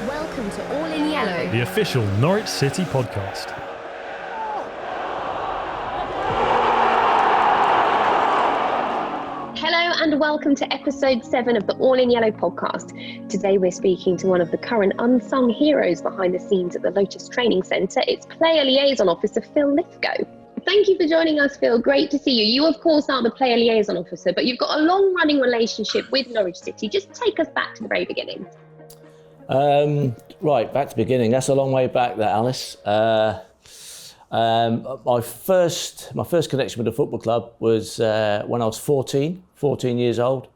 Welcome to All in Yellow, the official Norwich City podcast. Hello and welcome to episode 7 of the All in Yellow podcast. Today we're speaking to one of the current unsung heroes behind the scenes at the Lotus Training Centre. It's Player Liaison Officer Phil Lythgoe. Thank you for joining us, Phil. Great to see you. You, of course, are the Player Liaison Officer, but you've got a long-running relationship with Norwich City. Just take us back to the very beginning. Right, back to the beginning. That's a long way back there, Alice. My first connection with the football club was when I was 14 years old.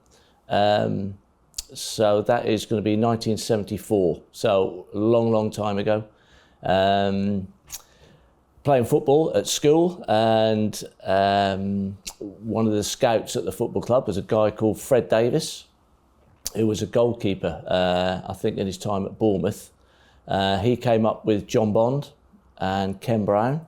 So that is going to be 1974. So a long time ago. Playing football at school, and one of the scouts at the football club was a guy called Fred Davis, who was a goalkeeper, I think in his time at Bournemouth. He came up with John Bond and Ken Brown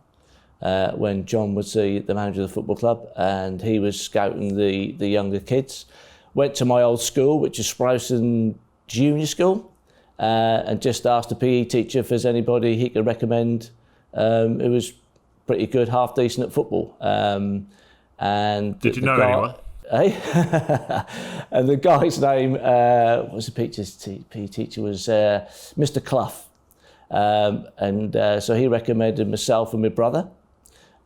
when John was the manager of the football club, and he was scouting the younger kids. Went to my old school, which is Sprowston Junior School, and just asked the PE teacher if there's anybody he could recommend who was pretty good, half decent at football. And did you know anyone? And the guy's name, what was the PE teacher, was Mr. Clough. So he recommended myself and my brother.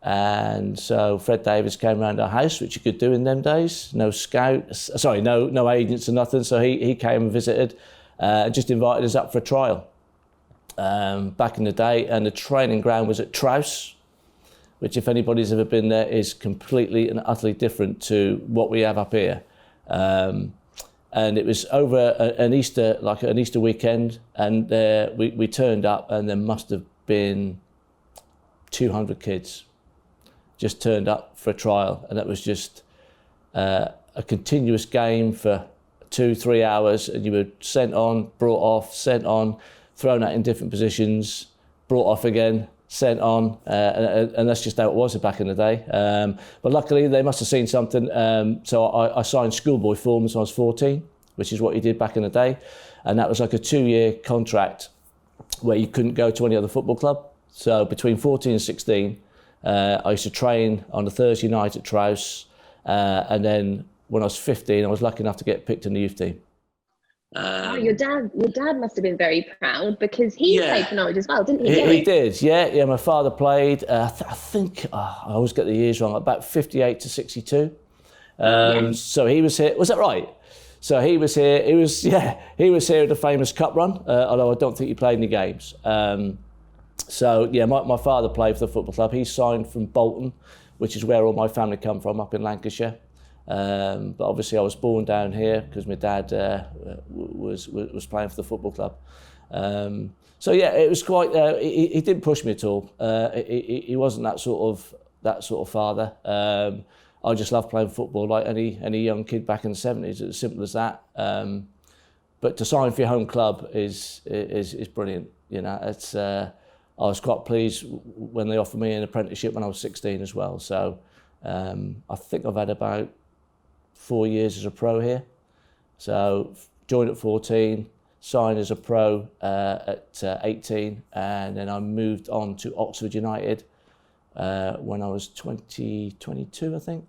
And so Fred Davis came around our house, which you could do in them days. No agents or nothing. So he came and visited, just invited us up for a trial. Back in the day, and the training ground was at Trouse, which, if anybody's ever been there, is completely and utterly different to what we have up here. And it was over an Easter weekend, and we turned up, and there must have been 200 kids just turned up for a trial, and that was just a continuous game for 2-3 hours, and you were sent on, brought off, sent on, thrown out in different positions, brought off again, sent on, and that's just how it was back in the day. But luckily, they must have seen something. So I signed schoolboy forms when I was 14, which is what you did back in the day. And that was like a 2-year contract where you couldn't go to any other football club. So between 14 and 16, I used to train on a Thursday night at Trouse. And then when I was 15, I was lucky enough to get picked in the youth team. Your dad must have been very proud, because he played for Norwich as well, didn't he? He did, yeah. My father played, I think, I always get the years wrong, about 58 to 62. So he was here, was that right? So he was here, he was here at the famous cup run, although I don't think he played any games. My father played for the football club. He signed from Bolton, which is where all my family come from, up in Lancashire. But obviously I was born down here because my dad was playing for the football club. It was quite. He didn't push me at all. He wasn't that sort of father. I just loved playing football like any young kid back in the 70s. It's as simple as that. But to sign for your home club is brilliant. You know, it's. I was quite pleased when they offered me an apprenticeship when I was 16 as well. So I think I've had about 4 years as a pro here. So joined at 14, signed as a pro at 18, and then I moved on to Oxford United when I was 22, I think.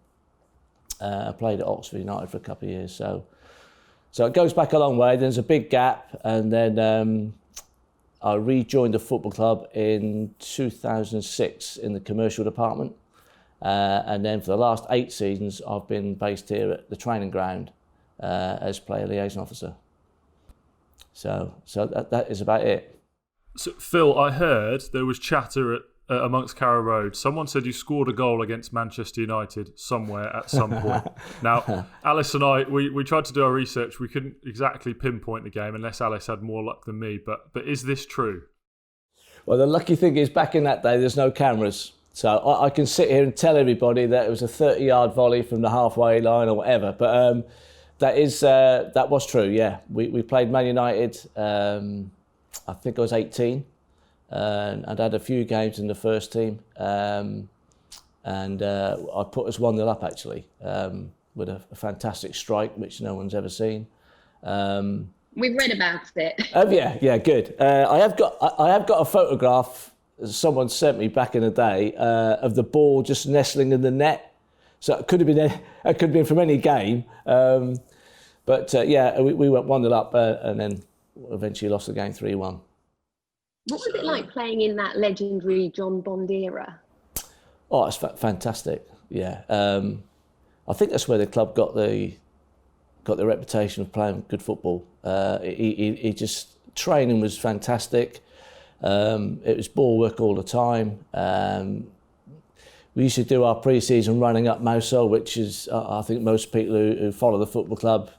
I played at Oxford United for a couple of years. So it goes back a long way. There's a big gap, and then I rejoined the football club in 2006 in the commercial department. And then for the last 8 seasons, I've been based here at the training ground as player liaison officer. So that is about it. So, Phil, I heard there was chatter amongst Carrow Road. Someone said you scored a goal against Manchester United somewhere at some point. Now, Alice and I, we tried to do our research. We couldn't exactly pinpoint the game unless Alice had more luck than me. But is this true? Well, the lucky thing is back in that day, there's no cameras. So I can sit here and tell everybody that it was a 30-yard volley from the halfway line or whatever. But that was true, yeah. We played Man United, I think I was 18. And I'd had a few games in the first team. I put us 1-0 up, actually, with a fantastic strike, which no one's ever seen. We've read about it. Yeah, good. I have got a photograph someone sent me back in the day of the ball just nestling in the net. So it could have been from any game. But we went 1-0 up and then eventually lost the game 3-1. What was it like playing in that legendary John Bond era? Oh, it's fantastic. Yeah, I think that's where the club got the reputation of playing good football. He just training was fantastic. It was ball work all the time. We used to do our pre-season running up Mousehole, which is I think most people who follow the football club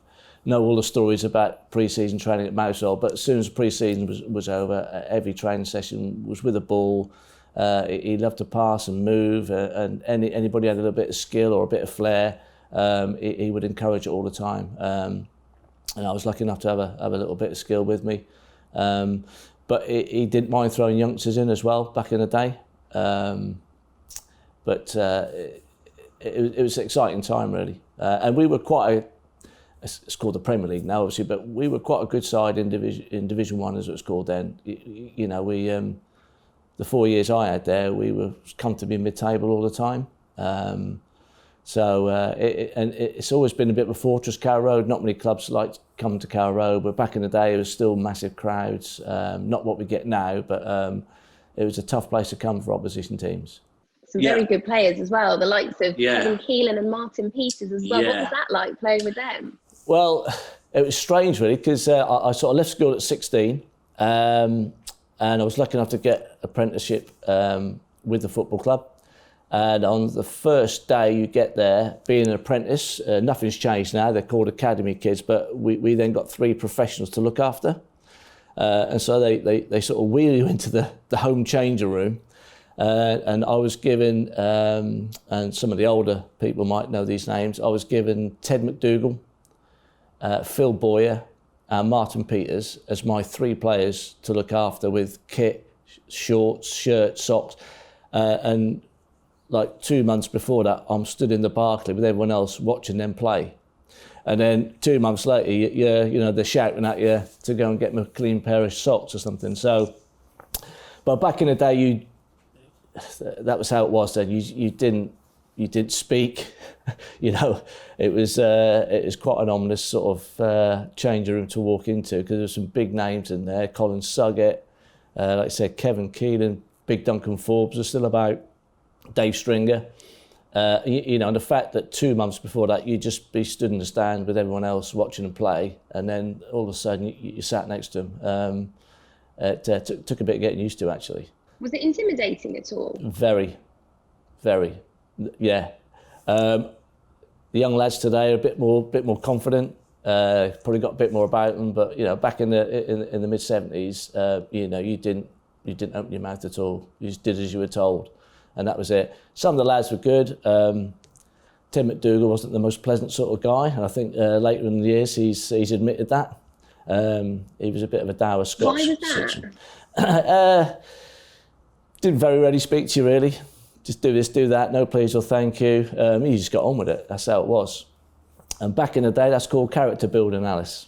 know all the stories about pre-season training at Mousehole. But as soon as pre-season was over, every training session was with a ball. He loved to pass and move, and anybody had a little bit of skill or a bit of flair, he would encourage it all the time. And I was lucky enough to have a little bit of skill with me. But he didn't mind throwing youngsters in as well back in the day. But it was an exciting time, really. And we were it's called the Premier League now, obviously, but we were quite a good side in Division 1, as it was called then. You know, the 4 years I had there, we were comfortably mid-table all the time. It's always been a bit of a fortress, Carrow Road. Not many clubs like coming to Carrow Road, but back in the day, it was still massive crowds. Not what we get now, but it was a tough place to come for opposition teams. Some very good players as well, the likes of Kevin Keelan and Martin Peters as well. What was that like, playing with them? Well, it was strange, really, because I sort of left school at 16, and I was lucky enough to get apprenticeship with the football club. And on the first day you get there, being an apprentice, nothing's changed now, they're called academy kids, but we then got 3 professionals to look after. And so they sort of wheel you into the home changer room. And I was given, and some of the older people might know these names, I was given Ted McDougall, Phil Boyer and Martin Peters as my 3 players to look after, with kit, shorts, shirts, socks. And like 2 months before that, I'm stood in the Barclay with everyone else watching them play. And then 2 months later, they're shouting at you to go and get me a clean pair of socks or something. So, but back in the day, that was how it was then. You didn't speak. It was quite an ominous sort of changing room to walk into, because there were some big names in there. Colin Suggett, like I said, Kevin Keelan, Big Duncan Forbes are still about. Dave Stringer, and the fact that 2 months before that you'd just be stood in the stand with everyone else watching them play, and then all of a sudden you sat next to them. It took a bit of getting used to, actually. Was it intimidating at all? Very, very, yeah. The young lads today are a bit more confident. Probably got a bit more about them, but back in the mid '70s, you didn't open your mouth at all. You just did as you were told. And that was it. Some of the lads were good. Tim McDougall wasn't the most pleasant sort of guy, and I think later in the years he's admitted that. He was a bit of a dour Scotch. Why was that? Didn't very rarely speak to you, really. Just do this, do that, no please or thank you. You just got on with it. That's how it was. And back in the day, that's called character building, Alice.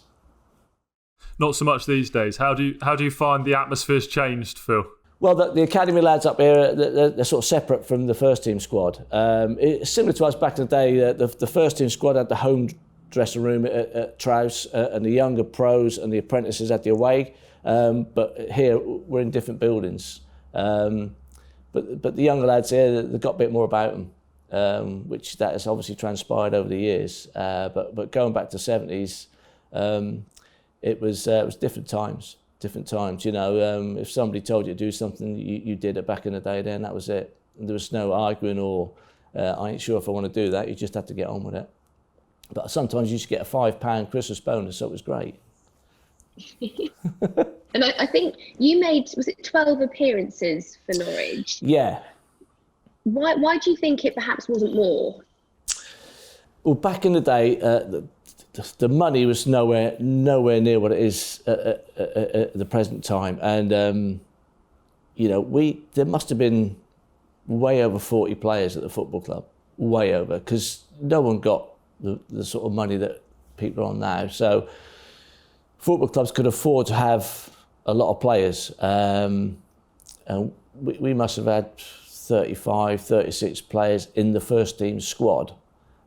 Not so much these days. How do you find the atmosphere's changed, Phil? Well, the academy lads up here, they're sort of separate from the first team squad. It's similar to us back in the day. The first team squad had the home dressing room at Trouse, and the younger pros and the apprentices had the away. But here we're in different buildings. But the younger lads here, they've got a bit more about them, which that has obviously transpired over the years. But going back to the 70s, it was different times. Different times, if somebody told you to do something, you did it back in the day, then that was it. And there was no arguing or I ain't sure if I want to do that. You just had to get on with it. But sometimes you used to get a £5 Christmas bonus, so it was great. And I think you made, was it 12 appearances for Norwich? Yeah. Why do you think it perhaps wasn't more? Well, back in the day, the money was nowhere near what it is at the present time, and there must have been way over 40 players at the football club, way over, because no one got the sort of money that people are on now. So football clubs could afford to have a lot of players. And we must have had 35, 36 players in the first team squad.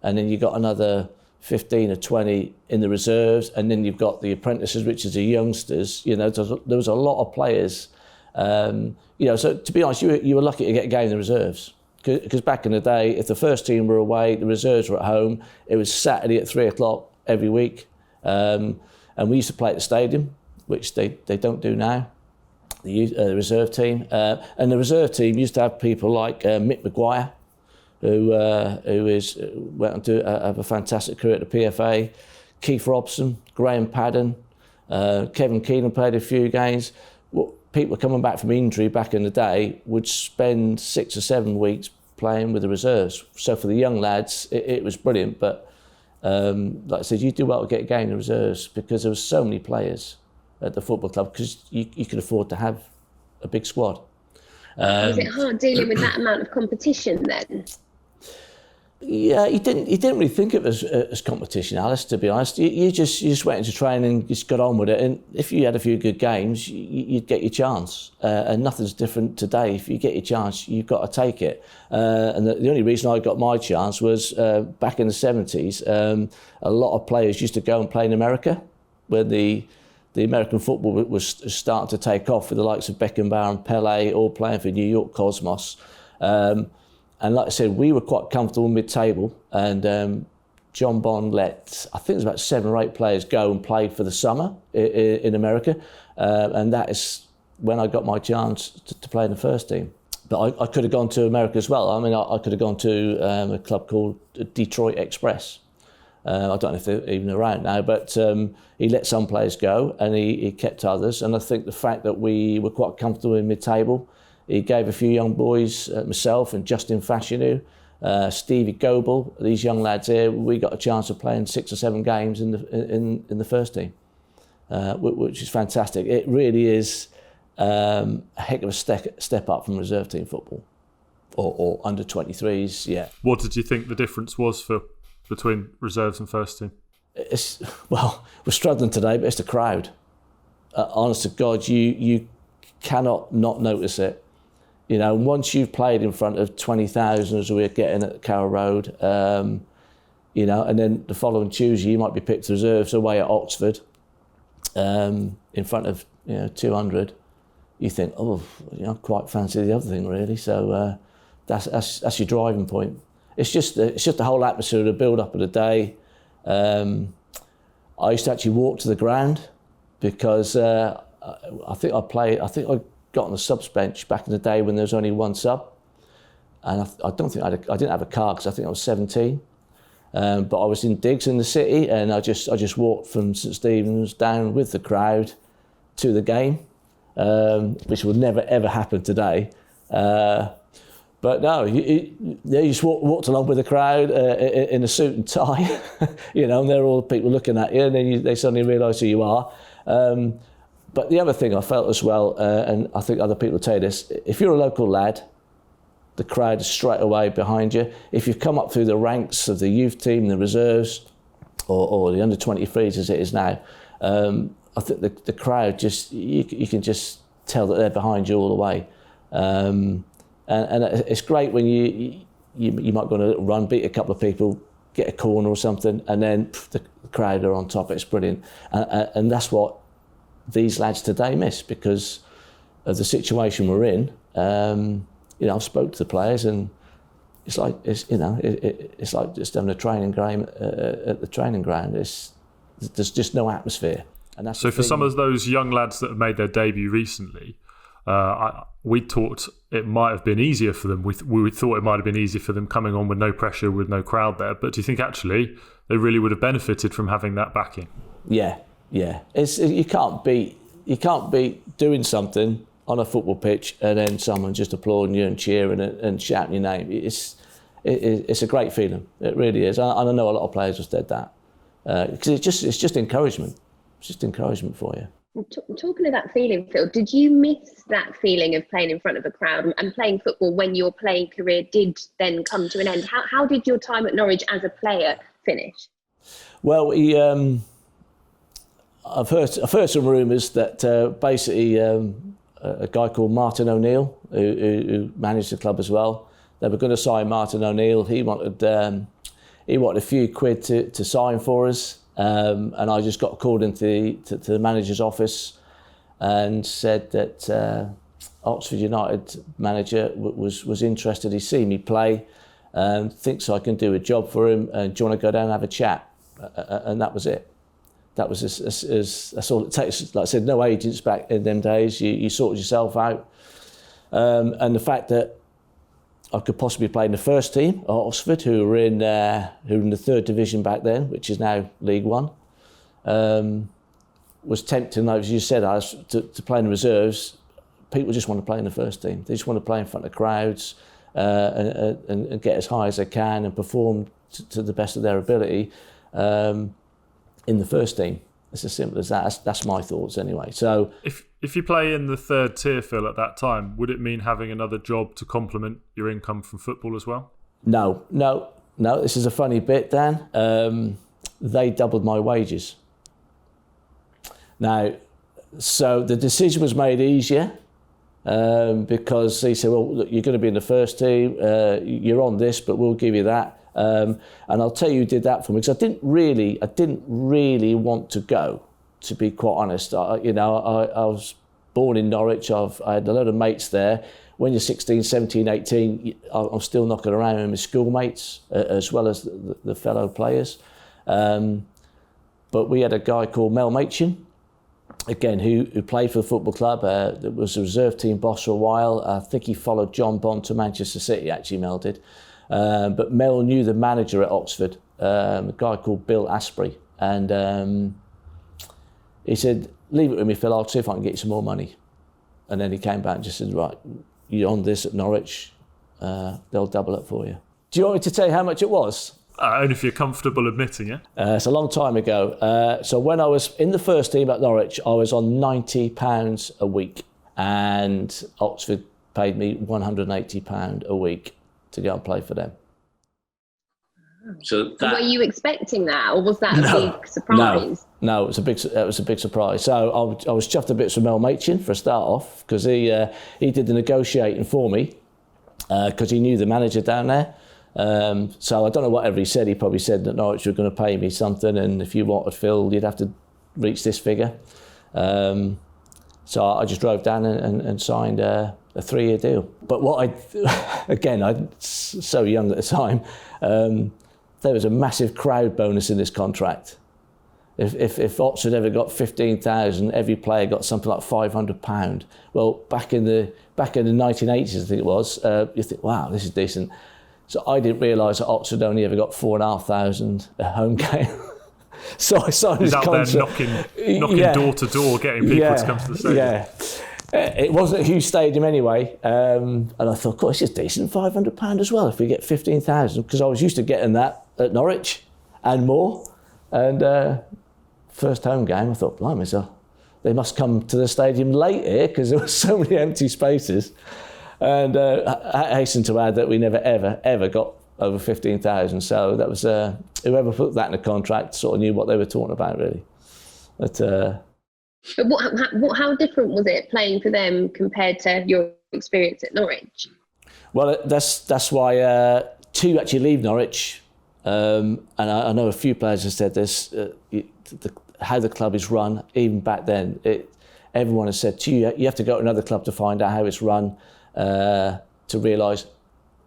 And then you got another 15 or 20 in the reserves. And then you've got the apprentices, which is the youngsters. You know, there was a lot of players. You know, so to be honest, you were lucky to get a game in the reserves. Because back in the day, if the first team were away, the reserves were at home. It was Saturday at 3 o'clock every week. And we used to play at the stadium, which they don't do now, the reserve team. And the reserve team used to have people like Mick Maguire, who went on to have a fantastic career at the PFA, Keith Robson, Graham Padden, Kevin Keenan played a few games. People coming back from injury back in the day would spend 6 or 7 weeks playing with the reserves. So for the young lads, it was brilliant. But like I said, you do well to get a game in the reserves because there were so many players at the football club because you could afford to have a big squad. Was it hard dealing with that amount of competition then? Yeah, you didn't really think of it as competition, Alice, to be honest. You just went into training, just got on with it, and if you had a few good games, you'd get your chance. And nothing's different today. If you get your chance, you've got to take it. And the only reason I got my chance was back in the 70s, a lot of players used to go and play in America, where the American football was starting to take off with the likes of Beckenbauer and Pelé all playing for New York Cosmos. And like I said, we were quite comfortable mid-table, and John Bond let, I think it was about 7 or 8 players go and play for the summer in America, and that is when I got my chance to play in the first team. But I could have gone to America as well. I mean, I could have gone to a club called Detroit Express. I don't know if they're even around now, but he let some players go and he kept others. And I think the fact that we were quite comfortable in mid-table, he gave a few young boys, myself and Justin Fashanu, Stevie Goebel, these young lads here, we got a chance of playing 6 or 7 games in the first team, which is fantastic. It really is a heck of a step up from reserve team football or under 23s, yeah. What did you think the difference was between reserves and first team? Well, we're struggling today, but it's the crowd. Honest to God, you cannot not notice it. You know, once you've played in front of 20,000 as we're getting at Carrow Road, you know, and then the following Tuesday you might be picked reserves away at Oxford in front of 200. You think, oh, I quite fancy the other thing really. So that's your driving point. It's just the whole atmosphere, the build up of the day. I used to actually walk to the ground because I think I got on the subs bench back in the day when there was only one sub, and I didn't have a car because I think I was 17, but I was in digs in the city, and I just walked from St Stephen's down with the crowd to the game, which would never ever happen today. But no, you just walked along with the crowd in a suit and tie, and they're all people looking at you, and then they suddenly realise who you are. But the other thing I felt as well, and I think other people will tell you this, if you're a local lad, the crowd is straight away behind you. If you've come up through the ranks of the youth team, the reserves, or the under-23s as it is now, I think the crowd just, you can just tell that they're behind you all the way. And it's great when you might go on a little run, beat a couple of people, get a corner or something, and then the crowd are on top. It's brilliant. And that's what these lads today miss because of the situation we're in. I've spoke to the players, and it's like it's like just having a training game at the training ground. There's just no atmosphere, and that's so for some of those young lads that have made their debut recently. We thought it might have been easier for them. We thought it might have been easier for them coming on with no pressure, with no crowd there. But do you think actually they really would have benefited from having that backing? Yeah. You can't beat doing something on a football pitch and then someone just applauding you and cheering and shouting your name. It's a great feeling. It really is. And I know a lot of players have said that because it's just encouragement. It's just encouragement for you. Talking of that feeling, Phil, did you miss that feeling of playing in front of a crowd and playing football when your playing career did then come to an end? How did your time at Norwich as a player finish? Well, I've heard some rumours that basically a guy called Martin O'Neill, who managed the club as well, they were going to sign Martin O'Neill. He wanted a few quid to sign for us, and I just got called into the manager's office and said that Oxford United manager was interested. He's seen me play and thinks I can do a job for him. And do you want to go down and have a chat? And that was it. That was that's all it takes. Like I said, no agents back in them days. You sorted yourself out. And the fact that I could possibly play in the first team at Oxford, who were in the 3rd division back then, which is now League One, was tempting. As you said, to play in the reserves. People just want to play in the first team. They just want to play in front of crowds and get as high as they can and perform to the best of their ability. In the first team. It's as simple as that. That's my thoughts anyway. So if you play in the 3rd tier, Phil, at that time, would it mean having another job to complement your income from football as well? No. This is a funny bit, Dan. They doubled my wages. Now, so the decision was made easier because they said, well, look, you're going to be in the first team. You're on this, but we'll give you that. And I'll tell you who did that for me, because I didn't really want to go, to be quite honest. I was born in Norwich. I had a lot of mates there. When you're 16, 17, 18, I'm still knocking around with my schoolmates as well as the fellow players. But we had a guy called Mel Machin, again, who played for the football club, that was a reserve team boss for a while. I think he followed John Bond to Manchester City, actually, Mel did. But Mel knew the manager at Oxford, a guy called Bill Asprey, and he said, leave it with me, Phil, I'll see if I can get you some more money. And then he came back and just said, right, you're on this at Norwich, they'll double it for you. Do you want me to tell you how much it was? Only if you're comfortable admitting it. It's a long time ago. So when I was in the first team at Norwich, I was on £90 a week, and Oxford paid me £180 a week to go and play for them. So were you expecting that, or was that a big surprise? No, it was a big surprise. So I was chuffed a bit with Mel Machin for a start off, because he did the negotiating for me, because he knew the manager down there. So I don't know whatever he said. He probably said that Norwich were going to pay me something, and if you wanted Phil, you'd have to reach this figure. So I just drove down and signed a 3-year deal. But I was so young at the time, there was a massive crowd bonus in this contract. If Oxford ever got 15,000, every player got something like £500. Well, back in the 1980s, I think it was, you think, wow, this is decent. So I didn't realise that Oxford only ever got 4,500 a home game. So I signed this contract. He's out there knocking door to door, getting people to come to the stadium. Yeah. It wasn't a huge stadium anyway, and I thought, God, this is decent, £500 as well if we get 15,000, because I was used to getting that at Norwich and more. And first home game, I thought, blimey, so they must come to the stadium late here because there were so many empty spaces. And I hasten to add that we never, ever got over 15,000. So that was whoever put that in the contract sort of knew what they were talking about, really. But how different was it playing for them compared to your experience at Norwich? Well, that's why to actually leave Norwich, and I know a few players have said this, how the club is run, even back then, everyone has said to you, you have to go to another club to find out how it's run, to realise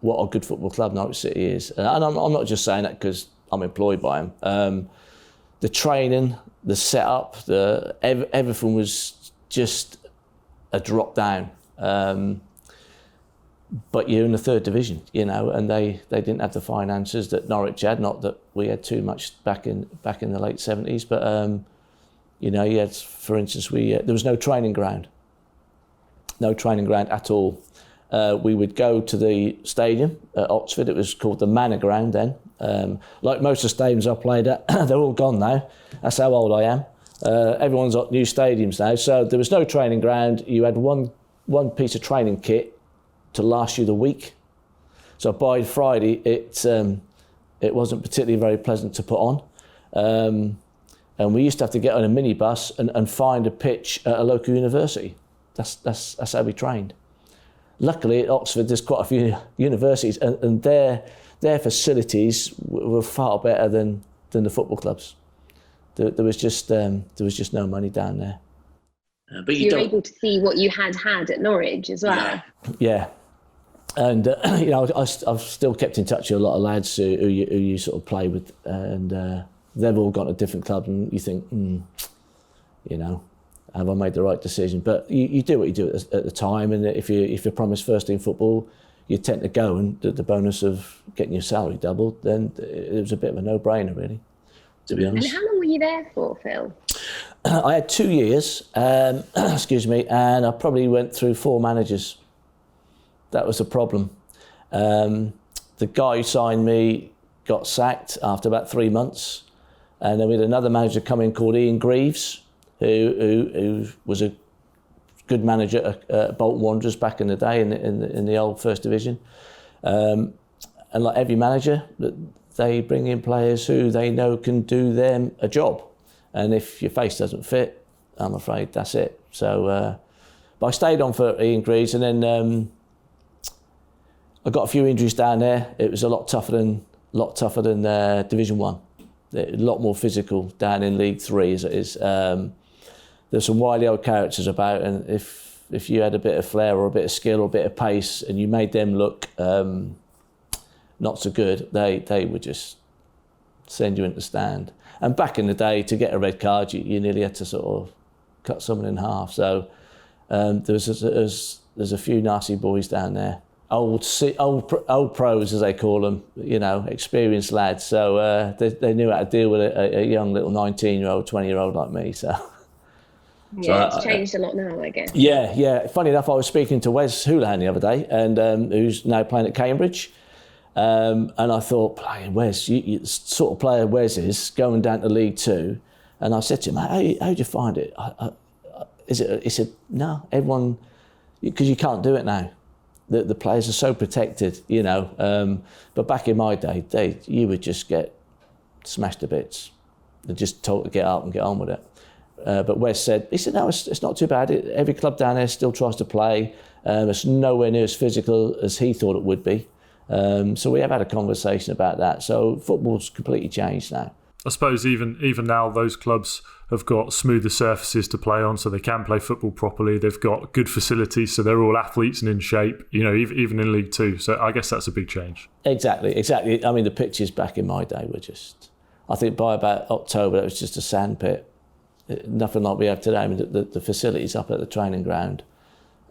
what a good football club Norwich City is. And I'm not just saying that because I'm employed by them. The training, the setup, everything was just a drop down. But you're in the 3rd division, and they didn't have the finances that Norwich had. Not that we had too much back in the late 70s, but you had, for instance, there was no training ground at all. We would go to the stadium at Oxford. It was called the Manor Ground then. Like most of the stadiums I played at, they're all gone now. That's how old I am. Everyone's got new stadiums now. So there was no training ground. You had one piece of training kit to last you the week. So by Friday, it wasn't particularly very pleasant to put on. And we used to have to get on a minibus and find a pitch at a local university. That's how we trained. Luckily at Oxford there's quite a few universities, and their facilities were far better than the football clubs. There was just no money down there. But you were able to see what you had at Norwich as well. Yeah. And I've still kept in touch with a lot of lads who you sort of play with, and they've all gone to different clubs, and you think, have I made the right decision? But you do what you do at the time, and if you're promised first team football, you tend to go, and the bonus of getting your salary doubled, then it was a bit of a no-brainer, really, to be honest. And how long were you there for, Phil? I had 2 years, excuse me, and I probably went through 4 managers. That was the problem. The guy who signed me got sacked after about 3 months, and then we had another manager come in called Ian Greaves, who was a good manager at Bolton Wanderers back in the day in the old First Division. And like every manager, they bring in players who they know can do them a job. And if your face doesn't fit, I'm afraid that's it. So, but I stayed on for Ian Greaves, and then I got a few injuries down there. It was a lot tougher than Division 1. A lot more physical down in League 3 as it is. There's some wily old characters about, and if you had a bit of flair or a bit of skill or a bit of pace and you made them look not so good, they would just send you into the stand. And back in the day, to get a red card, you nearly had to sort of cut someone in half. So there's a few nasty boys down there. Old pros, as they call them, experienced lads. So they knew how to deal with a young little 19-year-old, 20-year-old like me. So yeah, it's changed a lot now, I guess. Yeah. Funny enough, I was speaking to Wes Houlihan the other day, and who's now playing at Cambridge. And I thought, playing Wes, you sort of player Wes is going down to League 2. And I said to him, how do you find it? He said, no, everyone, because you can't do it now. The players are so protected, But back in my day, you would just get smashed to bits. They're just told to get up and get on with it. But Wes said, no, it's not too bad. Every club down there still tries to play. It's nowhere near as physical as he thought it would be. So we have had a conversation about that. So football's completely changed now. I suppose even now those clubs have got smoother surfaces to play on, so they can play football properly. They've got good facilities, so they're all athletes and in shape, even in League 2. So I guess that's a big change. Exactly. I mean, the pitches back in my day were just, I think by about October, it was just a sand pit. Nothing like we have today. I mean, the facilities up at the training ground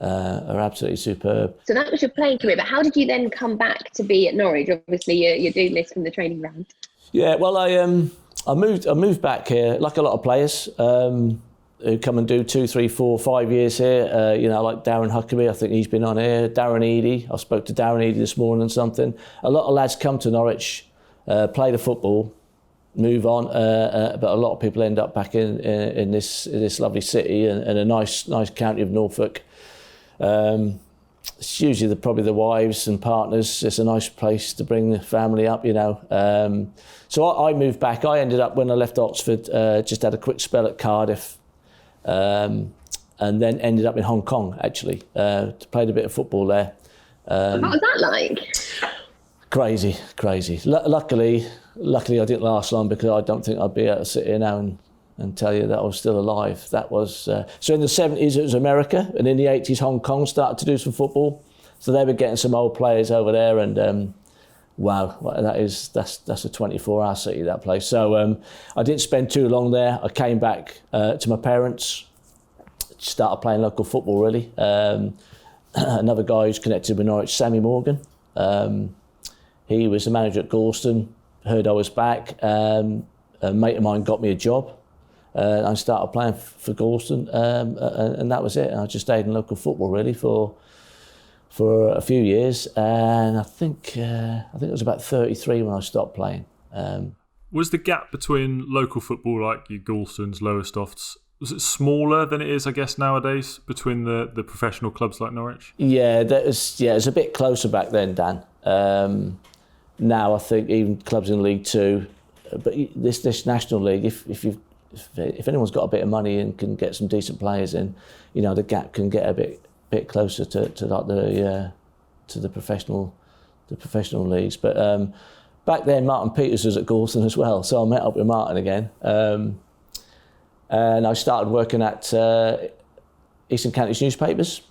are absolutely superb. So that was your playing career, but how did you then come back to be at Norwich? Obviously, you're doing this from the training ground. Yeah, well, I moved back here, like a lot of players who come and do 2, 3, 4, 5 years here. Like Darren Huckabee, I think he's been on here. Darren Eady, I spoke to Darren Eady this morning and something. A lot of lads come to Norwich, play the football, move on, but a lot of people end up back in this lovely city and a nice county of Norfolk. It's usually probably the wives and partners. It's a nice place to bring the family up, So I moved back. I ended up, when I left Oxford, just had a quick spell at Cardiff, and then ended up in Hong Kong, actually. Played a bit of football there. What was that like? Crazy. Luckily I didn't last long, because I don't think I'd be able to sit here now and tell you that I was still alive. That was so in the 70s it was America, and in the 80s Hong Kong started to do some football. So they were getting some old players over there, and wow, that's a 24-hour city, that place. So I didn't spend too long there. I came back to my parents, started playing local football really. Another guy who's connected with Norwich, Sammy Morgan. He was the manager at Galston, heard I was back. A mate of mine got me a job. I started playing for Galston, and that was it. And I just stayed in local football really for a few years, and I think it was about 33 when I stopped playing. Was the gap between local football, like your Galstons, Lowestoft's, was it smaller than it is, I guess, nowadays between the professional clubs like Norwich? Yeah, it was a bit closer back then, Dan. Now I think even clubs in League 2, but this National League, if you've if anyone's got a bit of money and can get some decent players in, you know, the gap can get a bit closer to like the professional leagues. But back then, Martin Peters was at Gorton as well, so I met up with Martin again, and I started working at Eastern Counties newspapers,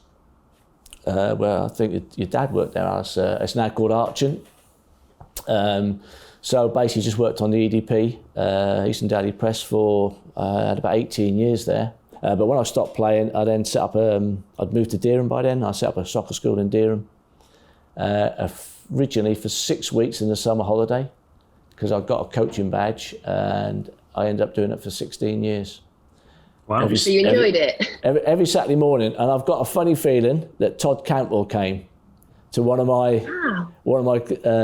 where I think your dad worked there. It's now called Archant. So basically just worked on the EDP, Eastern Daily Press, for I had about 18 years there. But when I stopped playing, I then set up, I'd moved to Dereham by then. I set up a soccer school in Dereham, originally for 6 weeks in the summer holiday, because I got a coaching badge, and I ended up doing it for 16 years. Wow. So you enjoyed it? Every Saturday morning, and I've got a funny feeling that Todd Campbell came to one of my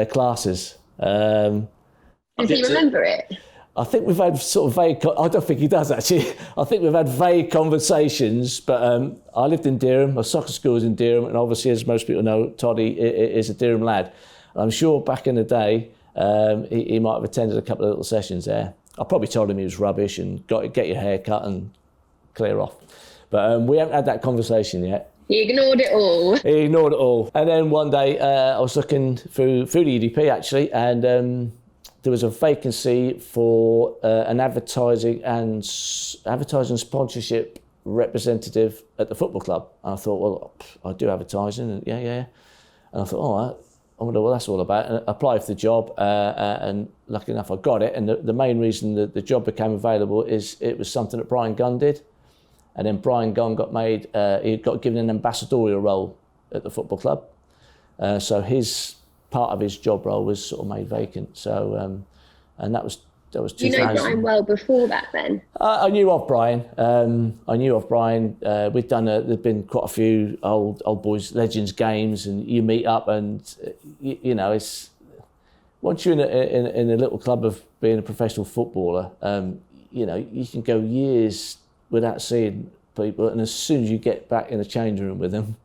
classes. Does he remember it? I think we've had sort of vague. I don't think he does actually. I think we've had vague conversations. But I lived in Dereham. My soccer school was in Dereham, and obviously, as most people know, Toddy is a Dereham lad. And I'm sure back in the day, he might have attended a couple of little sessions there. I probably told him he was rubbish and get your hair cut and clear off. But we haven't had that conversation yet. He ignored it all. He ignored it all. And then one day I was looking through the EDP actually, and there was a vacancy for an advertising sponsorship representative at the football club. And I thought, well, I do advertising, and yeah. And I thought, all right, I wonder what that's all about. And I applied for the job, and lucky enough I got it. And the main reason that the job became available is it was something that Brian Gunn did. And then Brian Gunn he got given an ambassadorial role at the football club. So part of his job role was sort of made vacant. So, and that was 2000. You know Brian well before that then? I knew of Brian. There'd been quite a few old boys legends games, and you meet up, and you know, it's once you're in a little club of being a professional footballer, you know, you can go years without seeing people, and as soon as you get back in the change room with them,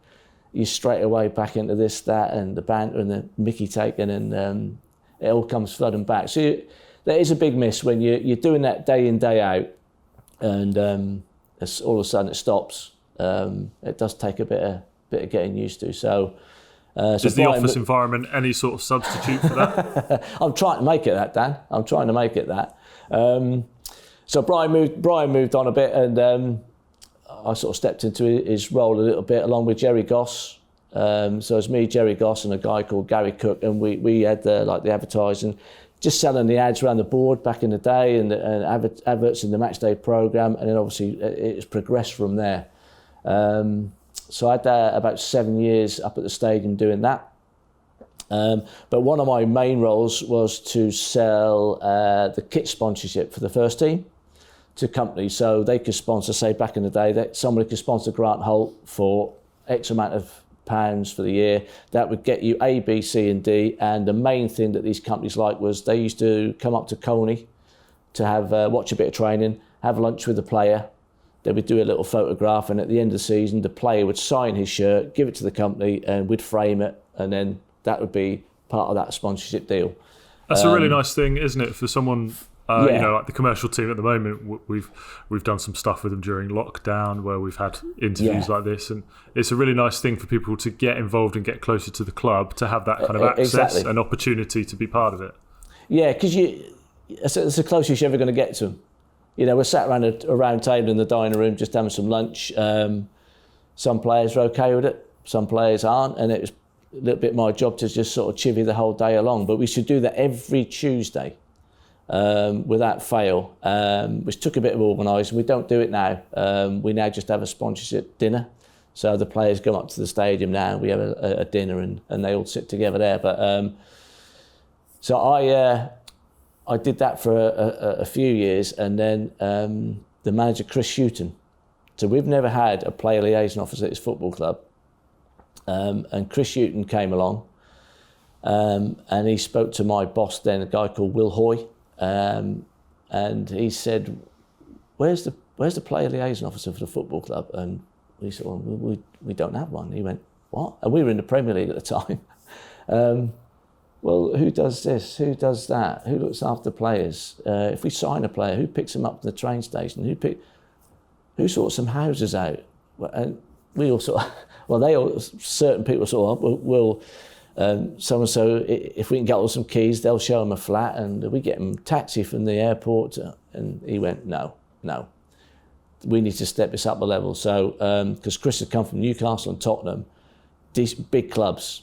you straight away back into this, that, and the banter and the mickey taking, and it all comes flooding back. So there is a big miss when you're doing that day in, day out, and all of a sudden it stops. It does take a bit of getting used to. So is the office environment any sort of substitute for that? I'm trying to make it that, Dan. I'm trying to make it that. So Brian moved on a bit, and I sort of stepped into his role a little bit along with Jerry Goss. So it was me, Jerry Goss, and a guy called Gary Cook, and we had the advertising, just selling the ads around the board back in the day, and adverts in the match day programme, and then obviously it's progressed from there. So I had about 7 years up at the stadium doing that. But one of my main roles was to sell the kit sponsorship for the first team to companies, so they could sponsor, say back in the day, that somebody could sponsor Grant Holt for X amount of pounds for the year. That would get you A, B, C and D, and the main thing that these companies liked was they used to come up to Coney to have watch a bit of training, have lunch with the player. They would do a little photograph, and at the end of the season the player would sign his shirt, give it to the company, and we'd frame it, and then that would be part of that sponsorship deal. That's a really nice thing, isn't it, for someone, you know, like the commercial team at the moment. We've done some stuff with them during lockdown where we've had interviews like this, and it's a really nice thing for people to get involved and get closer to the club, to have that kind of access and opportunity to be part of it. Yeah, because it's the closest you're ever going to get to them. You know, we're sat around a round table in the dining room just having some lunch. Some players are okay with it, some players aren't, and it was a little bit my job to just sort of chivvy the whole day along. But we should do that every Tuesday without fail, which took a bit of organising. We don't do it now. We now just have a sponsorship dinner. So the players come up to the stadium now, we have a dinner, and they all sit together there. But so I did that for a few years, and then the manager, Chris Houghton. So we've never had a player liaison officer at his football club. And Chris Houghton came along, and he spoke to my boss then, a guy called Will Hoy, and he said, "Where's the player liaison officer for the football club?" And we said, "Well, we don't have one." He went, "What?" And we were in the Premier League at the time. well, who does this? Who does that? Who looks after players? If we sign a player, who picks them up to the train station? Who sorts some houses out? And we all sort of, certain people sort of, will so-and-so, if we can get all some keys, they'll show them a flat, and we get them taxi from the airport. And he went, no. We need to step this up a level. So, because Chris had come from Newcastle and Tottenham, these big clubs.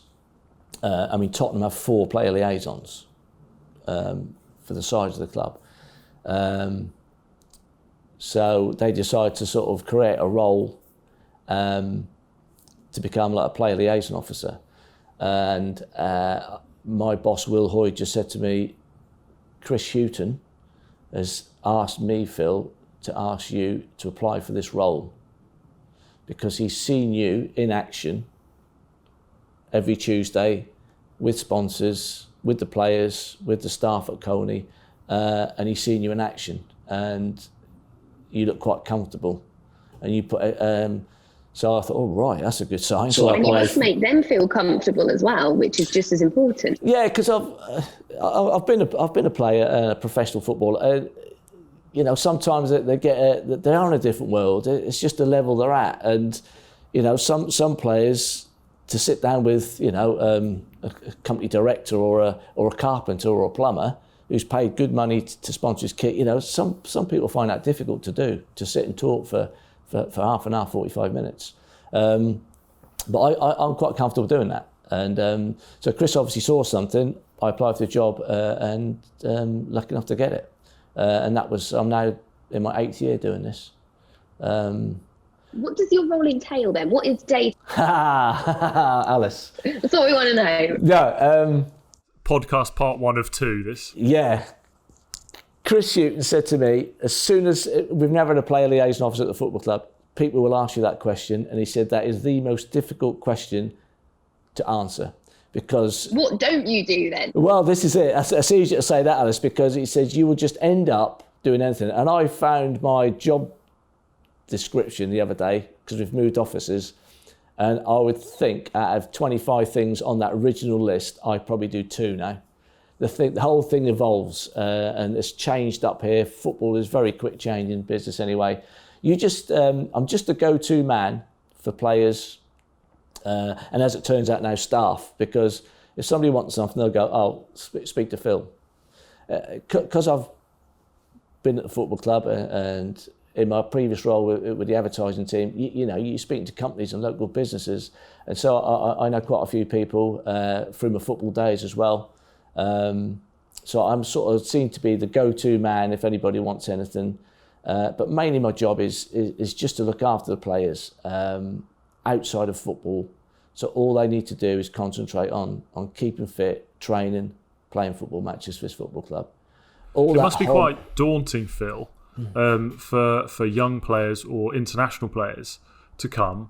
Tottenham have 4 player liaisons for the size of the club. So they decided to sort of create a role to become like a player liaison officer. And my boss, Will Hoyd, just said to me, Chris Houghton has asked me, Phil, to ask you to apply for this role because he's seen you in action every Tuesday with sponsors, with the players, with the staff at Coney, and he's seen you in action and you look quite comfortable. And you put so I thought, oh right, that's a good sign. So and you must make them feel comfortable as well, which is just as important. Yeah, because I've been a player, a professional footballer. Sometimes they are in a different world. It's just the level they're at, and some players to sit down with a company director or a carpenter or a plumber who's paid good money to sponsor his kit. Some people find that difficult to do, to sit and talk for half an hour, 45 minutes. But I'm quite comfortable doing that. And so Chris obviously saw something. I applied for the job and lucky enough to get it. And I'm now in my 8th year doing this. What does your role entail then? What is day? Alice. That's what we want to know. Yeah. Podcast part 1 of 2, this. Yeah. Chris Houghton said to me, as soon as we've never had a player liaison officer at the football club, people will ask you that question. And he said that is the most difficult question to answer. Because what don't you do then? Well, this is it. It's easy to say that, Alice, because he says you will just end up doing anything. And I found my job description the other day, because we've moved offices, and I would think out of 25 things on that original list, I probably do 2 now. The whole thing evolves, and it's changed up here. Football is very quick changing business anyway. I'm just a go-to man for players, and as it turns out now, staff, because if somebody wants something, they'll go, oh, speak to Phil. Because I've been at the football club and in my previous role with the advertising team, you're speaking to companies and local businesses. And so I know quite a few people through my football days as well. So I'm sort of seen to be the go-to man if anybody wants anything. But mainly my job is just to look after the players outside of football. So all they need to do is concentrate on keeping fit, training, playing football matches for this football club. It must be quite daunting, Phil, for young players or international players to come.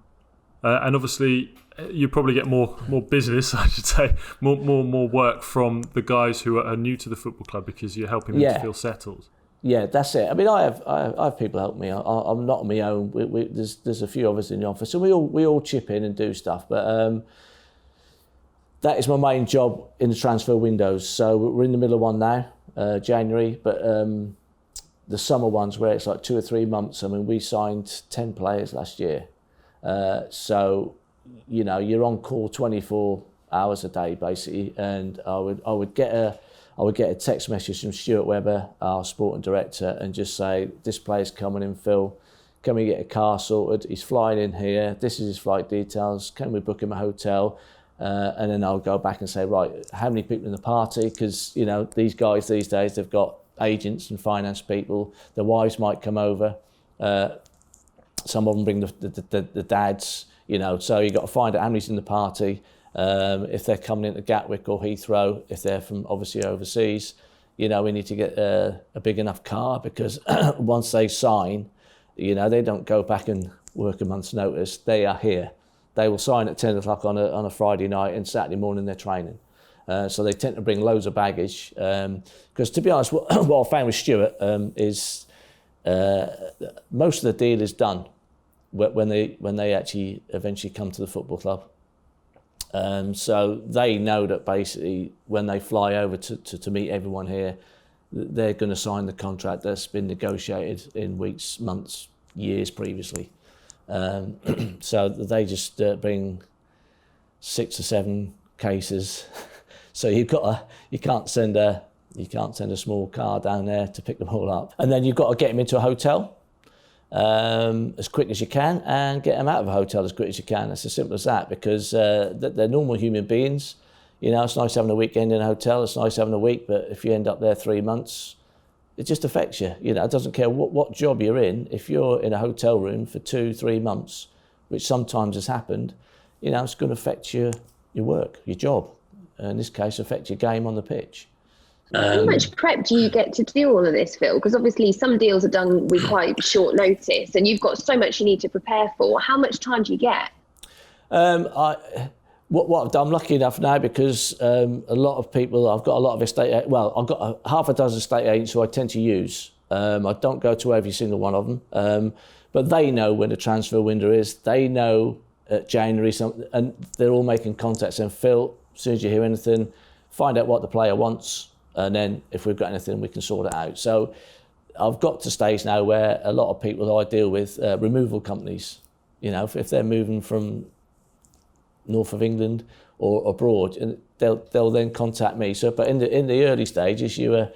And obviously, you probably get more business, I should say, more work from the guys who are new to the football club because you're helping them to feel settled. Yeah, that's it. I mean, I have people help me. I'm not on my own. There's a few of us in the office, and we all chip in and do stuff. But that is my main job in the transfer windows. So we're in the middle of one now, January. But the summer ones where it's like 2 or 3 months. I mean, we signed 10 players last year. So you're on call 24 hours a day basically, and I would get a text message from Stuart Webber, our sporting director, and just say, this player's coming in, Phil. Can we get a car sorted? He's flying in here. This is his flight details. Can we book him a hotel? And then I'll go back and say, right, how many people in the party? Because, these guys these days, they've got agents and finance people. Their wives might come over. Some of them bring the dads, so you've got to find out how many's in the party. If they're coming into Gatwick or Heathrow, if they're from obviously overseas, we need to get a big enough car, because once they sign, they don't go back and work a month's notice. They are here. They will sign at 10 o'clock on a Friday night, and Saturday morning they're training. So they tend to bring loads of baggage. Because to be honest, what I found with Stuart is most of the deal is done when they actually eventually come to the football club. So they know that basically when they fly over to meet everyone here, they're going to sign the contract that's been negotiated in weeks, months, years previously. So they just bring 6 or 7 cases. So you can't send a small car down there to pick them all up, and then you've got to get them into a hotel as quick as you can and get them out of a hotel as quick as you can. It's as simple as that, because they're normal human beings. You know, it's nice having a weekend in a hotel, it's nice having a week, but if you end up there 3 months, it just affects you. You know, it doesn't care what job you're in. If you're in a hotel room for 2-3 months, which sometimes has happened, you know, it's going to affect your work, your job. In this case, affect your game on the pitch. How much prep do you get to do all of this, Phil? Because obviously some deals are done with quite short notice and you've got so much you need to prepare for. How much time do you get? What I've done, I'm lucky enough now, because a lot of people, I've got a lot of I've got half a dozen estate agents who I tend to use. I don't go to every single one of them, but they know when the transfer window is. They know at January, and they're all making contacts. And Phil, as soon as you hear anything, find out what the player wants, and then if we've got anything, we can sort it out. So I've got to stage now where a lot of people who I deal with, removal companies, you know, if they're moving from north of England or abroad, and they'll then contact me. So, but in the early stages, you were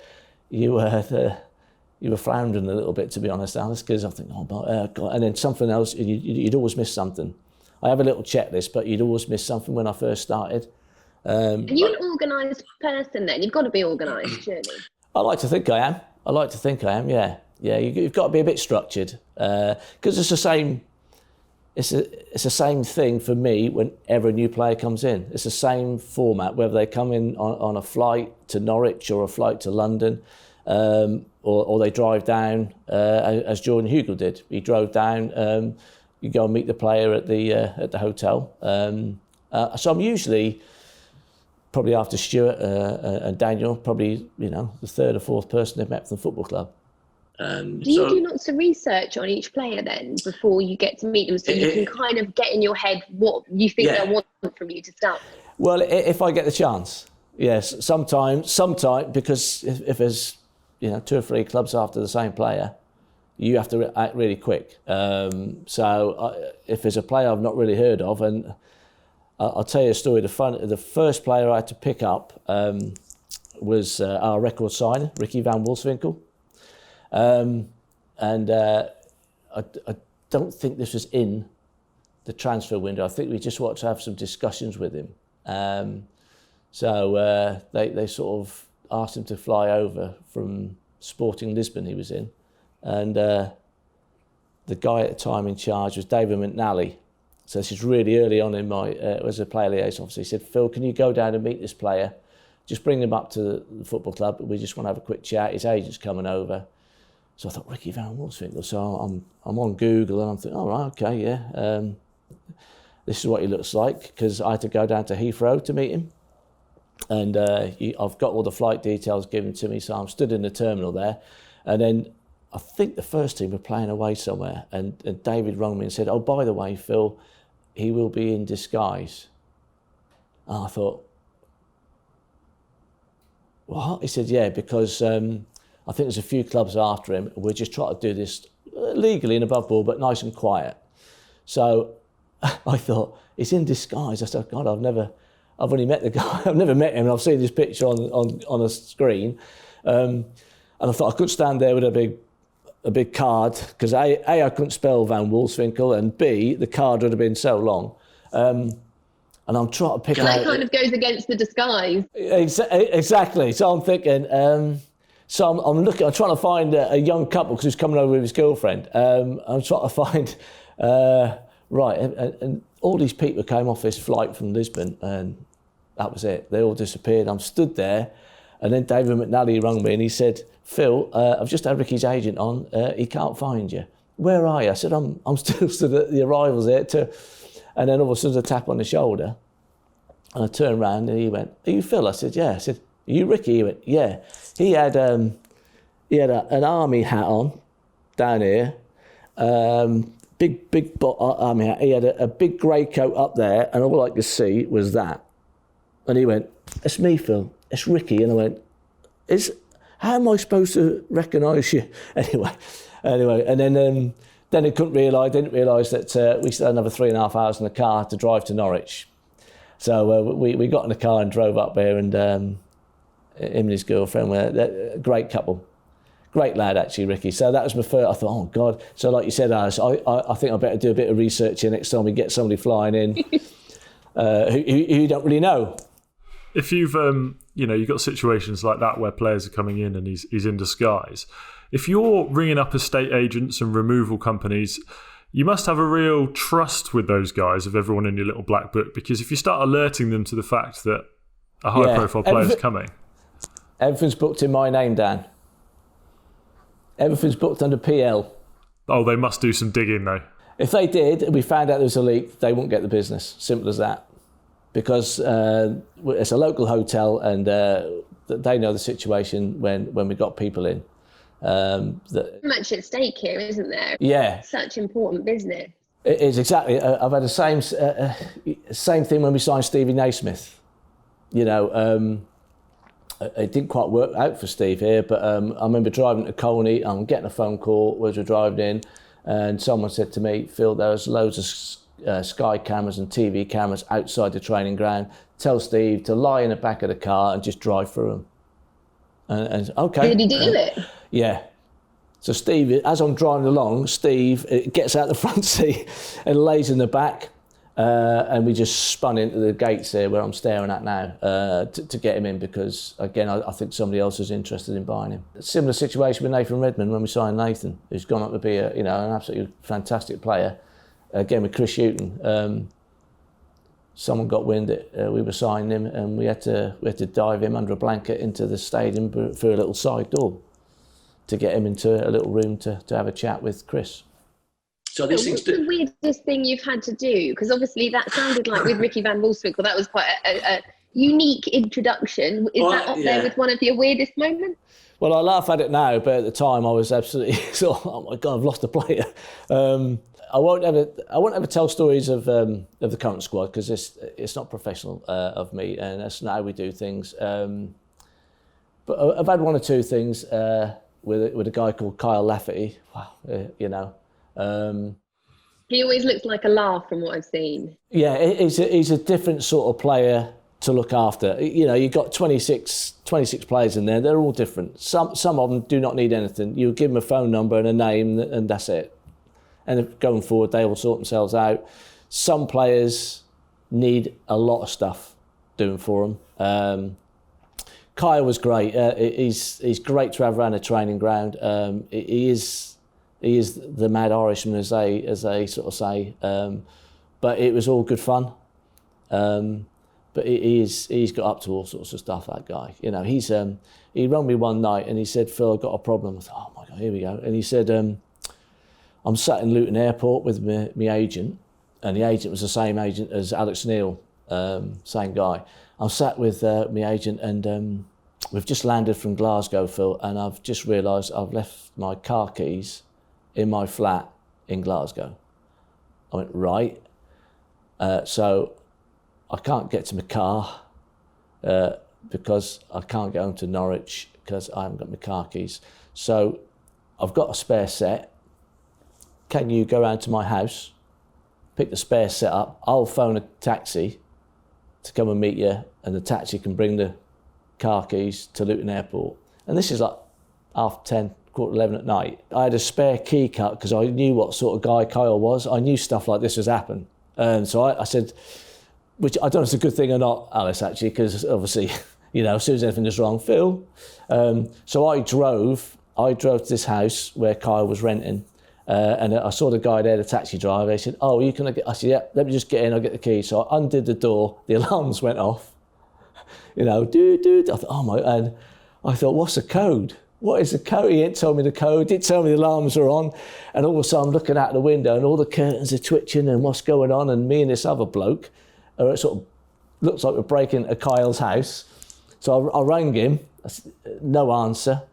floundering a little bit, to be honest, Alice, because I think, oh my God, and then something else, you'd always miss something. I have a little checklist, but you'd always miss something when I first started. Are you an organised person then? You've got to be organised, surely. I like to think I am. Yeah. You've got to be a bit structured, because it's the same. It's the same thing for me whenever a new player comes in. It's the same format, whether they come in on a flight to Norwich or a flight to London, or they drive down, as Jordan Hugill did. He drove down. You go and meet the player at the hotel. So I'm usually, probably after Stuart and Daniel, probably, you know, the 3rd or 4th person they've met from the football club. Do you do lots of research on each player then before you get to meet them, so you can kind of get in your head what you think they'll want from you to start? Well, if I get the chance, yes. Sometimes because if there's, you know, 2 or 3 clubs after the same player, you have to act really quick. So if there's a player I've not really heard of, and I'll tell you a story. The first player I had to pick up was our record signer, Ricky van Wolfswinkel. And I don't think this was in the transfer window. I think we just wanted to have some discussions with him. So they sort of asked him to fly over from Sporting Lisbon he was in. And the guy at the time in charge was David McNally. So this is really early on in my, as a player liaison officer. He said, Phil, can you go down and meet this player? Just bring him up to the football club. We just want to have a quick chat. His agent's coming over. So I thought, Ricky van Wolfswinkel. So I'm on Google and I'm thinking, all right, okay, yeah. This is what he looks like, because I had to go down to Heathrow to meet him. And I've got all the flight details given to me, so I'm stood in the terminal there. And then I think the first team were playing away somewhere, and David rang me and said, oh, by the way, Phil, he will be in disguise. And I thought, what? He said, yeah, because I think there's a few clubs after him. We're just trying to do this legally and above board, but nice and quiet. So I thought, he's in disguise. I said, God, I've only met the guy. I've never met him, and I've seen his picture on a screen. And I thought I could stand there with a big card, because A, I couldn't spell Van Wolfswinkel, and B, the card would have been so long. And I'm trying to pick out... That kind of goes against the disguise. Exactly. So I'm thinking... So I'm trying to find a young couple, because he's coming over with his girlfriend. I'm trying to find... right, and all these people came off this flight from Lisbon, and that was it. They all disappeared. I'm stood there, and then David McNally rang me, and he said, Phil, I've just had Ricky's agent on. He can't find you. Where are you? I said, I'm still stood at the arrivals there too. And then all of a sudden a tap on the shoulder, and I turned around and he went, are you Phil? I said, yeah. I said, are you Ricky? He went, yeah. He had an army hat on down here, I mean, he had a big grey coat up there, and all I could see was that. And he went, "It's me, Phil. It's Ricky." And I went, how am I supposed to recognise you? Anyway, and then he didn't realise that we still had another 3.5 hours in the car to drive to Norwich. So we got in the car and drove up there, and him and his girlfriend were a great couple. Great lad, actually, Ricky. So that was my first. I thought, oh, God. So like you said, Alice, I think I better do a bit of research here next time we get somebody flying in who you don't really know. If you've, you've got situations like that where players are coming in and he's in disguise, if you're ringing up estate agents and removal companies, you must have a real trust with those guys of everyone in your little black book, because if you start alerting them to the fact that a high-profile player is coming... Everything's booked in my name, Dan. Everything's booked under PL. Oh, they must do some digging, though. If they did, and we found out there was a leak, they wouldn't get the business. Simple as that. Because it's a local hotel, and they know the situation when we got people in. Much at stake here, isn't there? Yeah. Such important business. It is, exactly. I've had the same thing when we signed Stevie Naismith. It didn't quite work out for Steve here, but I remember driving to Colney. I'm getting a phone call as we're driving in, and someone said to me, "Phil, there's loads of Sky cameras and TV cameras outside the training ground. Tell Steve to lie in the back of the car and just drive through them." And okay. Did he do it? Yeah. So Steve, as I'm driving along, Steve gets out the front seat and lays in the back. And we just spun into the gates here where I'm staring at now to get him in, because, again, I think somebody else is interested in buying him. A similar situation with Nathan Redmond when we signed Nathan, who's gone up to be an absolutely fantastic player. Again, with Chris Hughton, someone got wind that we were signing him, and we had to dive him under a blanket into the stadium through a little side door to get him into a little room to have a chat with Chris. So what's the weirdest thing you've had to do? Because obviously that sounded like with Ricky van Wolfswinkel, that was quite a unique introduction. Is that up there with one of your weirdest moments? Well, I laugh at it now, but at the time I was absolutely sort of, oh my God, I've lost a player. I won't ever tell stories of the current squad, because it's not professional of me, and that's not how we do things. But I've had one or two things with a guy called Kyle Lafferty. Wow, he always looks like a laugh from what I've seen. Yeah, he's a different sort of player to look after. You've got 26 players in there. They're all different. Some of them do not need anything. You give them a phone number and a name, and that's it. And going forward, they will sort themselves out. Some players need a lot of stuff doing for them. Kyle was great. He's great to have around a training ground. He is the mad Irishman, as they sort of say. But it was all good fun. But he's got up to all sorts of stuff, that guy. He rang me one night and he said, "Phil, I've got a problem." I thought, oh my God, here we go. And he said, "I'm sat in Luton Airport with my agent," and the agent was the same agent as Alex Neil, same guy. I'm sat with my agent, and we've just landed from Glasgow, Phil, and I've just realised I've left my car keys in my flat in Glasgow. I went, right. So I can't get to my car because I can't get home to Norwich because I haven't got my car keys. So I've got a spare set. Can you go round to my house, pick the spare set up? I'll phone a taxi to come and meet you, and the taxi can bring the car keys to Luton Airport. And this is like 10:30, 11:15 at night. I had a spare key cut because I knew what sort of guy Kyle was. I knew stuff like this was happening. And so I said, which I don't know if it's a good thing or not, Alice, actually, because obviously, as soon as anything is wrong, Phil. So I drove to this house where Kyle was renting. And I saw the guy there, the taxi driver. He said, "Oh, you can get?" I said, "Yeah, let me just get in, I'll get the key." So I undid the door, the alarms went off. I thought, oh my, and I thought, what's the code? What is the code? He didn't tell me the code, didn't tell me the alarms are on. And all of a sudden I'm looking out the window and all the curtains are twitching and what's going on, and me and this other bloke, it sort of looks like we're breaking into Kyle's house. So I rang him, no answer.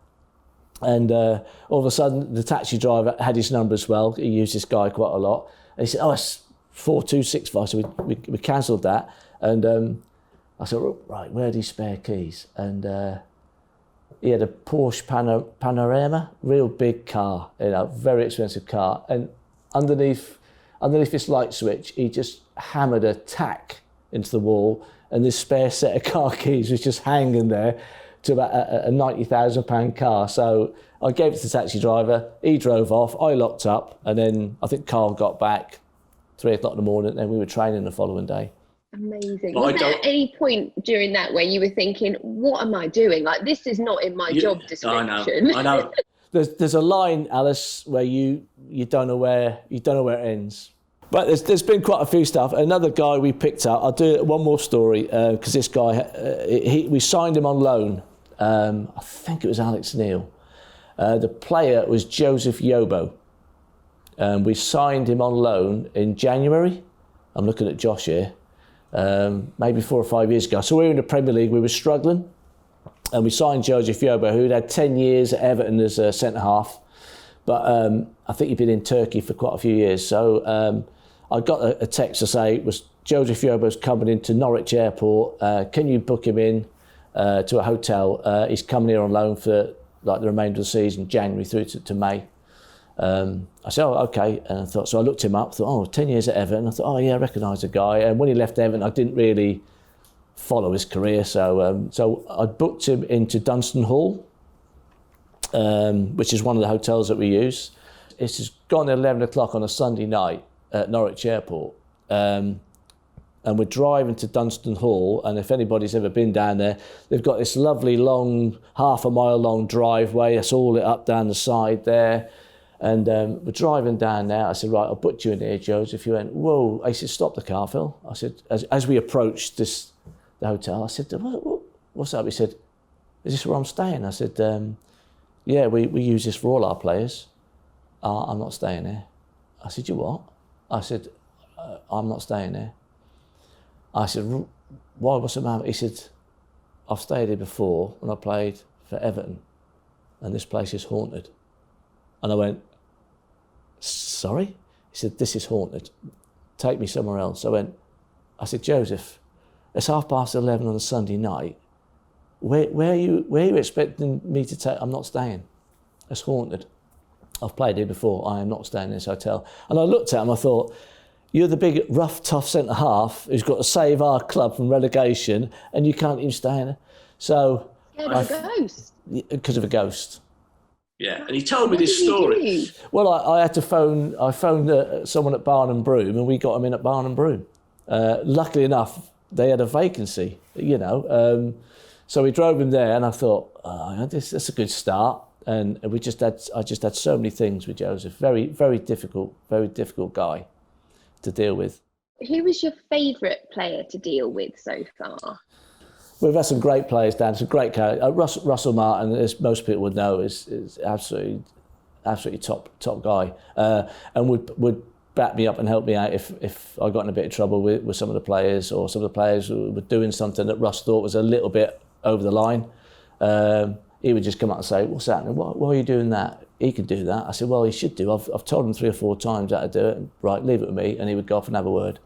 And all of a sudden, the taxi driver had his number as well. He used this guy quite a lot. And he said, "Oh, it's 4265." So we cancelled that. And I said, "Right, where are these spare keys?" And he had a Porsche Panorama, real big car, very expensive car. And underneath this light switch, he just hammered a tack into the wall, and this spare set of car keys was just hanging there to about a £90,000 car. So I gave it to the taxi driver, he drove off, I locked up, and then I think Carl got back 3 o'clock in the morning, and we were training the following day. Amazing. Was there any point during that where you were thinking, what am I doing? Like, this is not in my job description. I know. There's a line, Alice, where you don't know where it ends. But there's been quite a few stuff. Another guy we picked up. I'll do one more story because this guy, we signed him on loan. I think it was Alex Neil. The player was Joseph Yobo. We signed him on loan in January. I'm looking at Josh here. Maybe 4 or 5 years ago. So we were in the Premier League. We were struggling, and we signed Joseph Yobo, who'd had 10 years at Everton as a centre half. But I think he'd been in Turkey for quite a few years. So I got a text to say, was Joseph Yobo's coming into Norwich Airport. Can you book him in to a hotel? He's coming here on loan for like the remainder of the season, January through to May. I said, oh, okay. And I thought, so I looked him up, thought, 10 years at Everton. I thought, oh yeah, I recognise the guy. And when he left Everton, I didn't really follow his career. So I booked him into Dunstan Hall, which is one of the hotels that we use. It's just gone at 11 o'clock on a Sunday night at Norwich Airport. And we're driving to Dunstan Hall, and if anybody's ever been down there, they've got this lovely long, half a mile long driveway. That's all lit up down the side there. And we're driving down there. I said, right, I'll put you in here, Joseph. He went, whoa. I said, stop the car, Phil. I said, as we approached the hotel, I said, what's up? He said, is this where I'm staying? I said, yeah, we use this for all our players. I'm not staying there. I said, you what? I said, I'm not staying there. I said, why, what's the matter? He said, I've stayed here before when I played for Everton, and this place is haunted. And I went, sorry? He said, this is haunted. Take me somewhere else. I said, Joseph, it's 11:30 on a Sunday night. Where are you expecting me to take? I'm not staying. It's haunted. I've played here before. I am not staying in this hotel. And I looked at him, I thought, you're the big, rough, tough centre-half who's got to save our club from relegation, and you can't even stay in it. So... Because of a ghost. Because of a ghost. Yeah, and he told me this story. Well, I had to phone. I phoned someone at Barn and Broom, and we got him in at Barn and Broom. Luckily enough, they had a vacancy, so we drove him there, and I thought, that's a good start. And I just had so many things with Joseph. Very, very difficult guy to deal with. Who was your favourite player to deal with so far? We've had some great players, Dan. Some great characters. Russell Martin, as most people would know, is absolutely top guy, and would back me up and help me out if I got in a bit of trouble with some of the players, or some of the players who were doing something that Russ thought was a little bit over the line. He would just come up and say, "What's happening? Why are you doing that? He can do that." I said, "Well, he should do. I've told him 3 or 4 times how to do it. Right, leave it with me." And he would go off and have a word.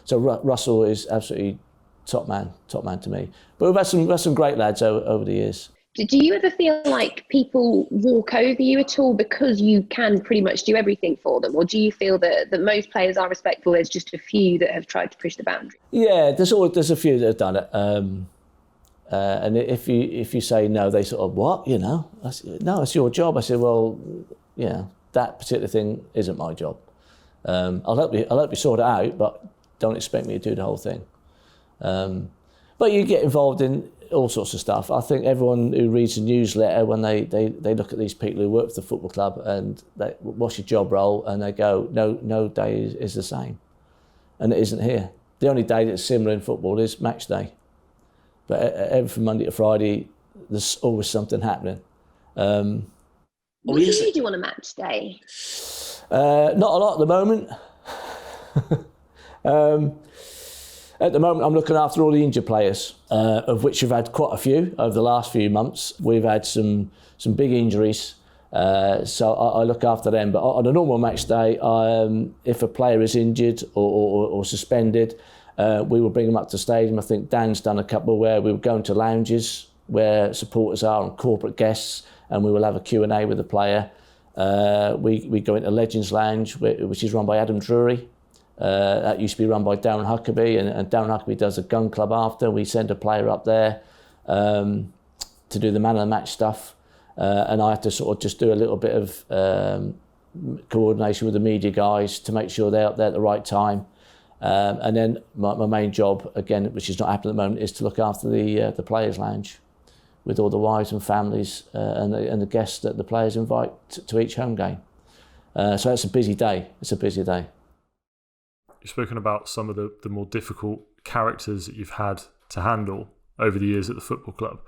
So Russell is absolutely top man to me. But we've had some great lads over the years. Do you ever feel like people walk over you at all because you can pretty much do everything for them? Or do you feel that most players are respectful? There's just a few that have tried to push the boundary? Yeah, there's a few that have done it. And if you say no, they sort of, what? I said, no, it's your job. I said, well, that particular thing isn't my job. I'll help you sort it out, but don't expect me to do the whole thing. But you get involved in all sorts of stuff. I think everyone who reads the newsletter, when they look at these people who work for the football club and what's your job role, and they go, no day is the same. And it isn't here. The only day that's similar in football is match day. But from Monday to Friday, there's always something happening. What do you do on a match day? Not a lot at the moment. At the moment, I'm looking after all the injured players, of which we've had quite a few over the last few months. We've had some big injuries, So I look after them. But on a normal match day, if a player is injured or suspended, we will bring them up to the stadium. I think Dan's done a couple where we will go into lounges where supporters are and corporate guests, and we will have a Q&A with the player. We go into Legends Lounge, which is run by Adam Drury. That used to be run by Darren Huckabee, and Darren Huckabee does a gun club after. We send a player up there to do the man of the match stuff. And I have to sort of just do a little bit of coordination with the media guys to make sure they're up there at the right time. And then my main job, again, which is not happening at the moment, is to look after the players' lounge with all the wives and families and the guests that the players invite to each home game. So it's a busy day. It's a busy day. You've spoken about some of the more difficult characters that you've had to handle over the years at the football club.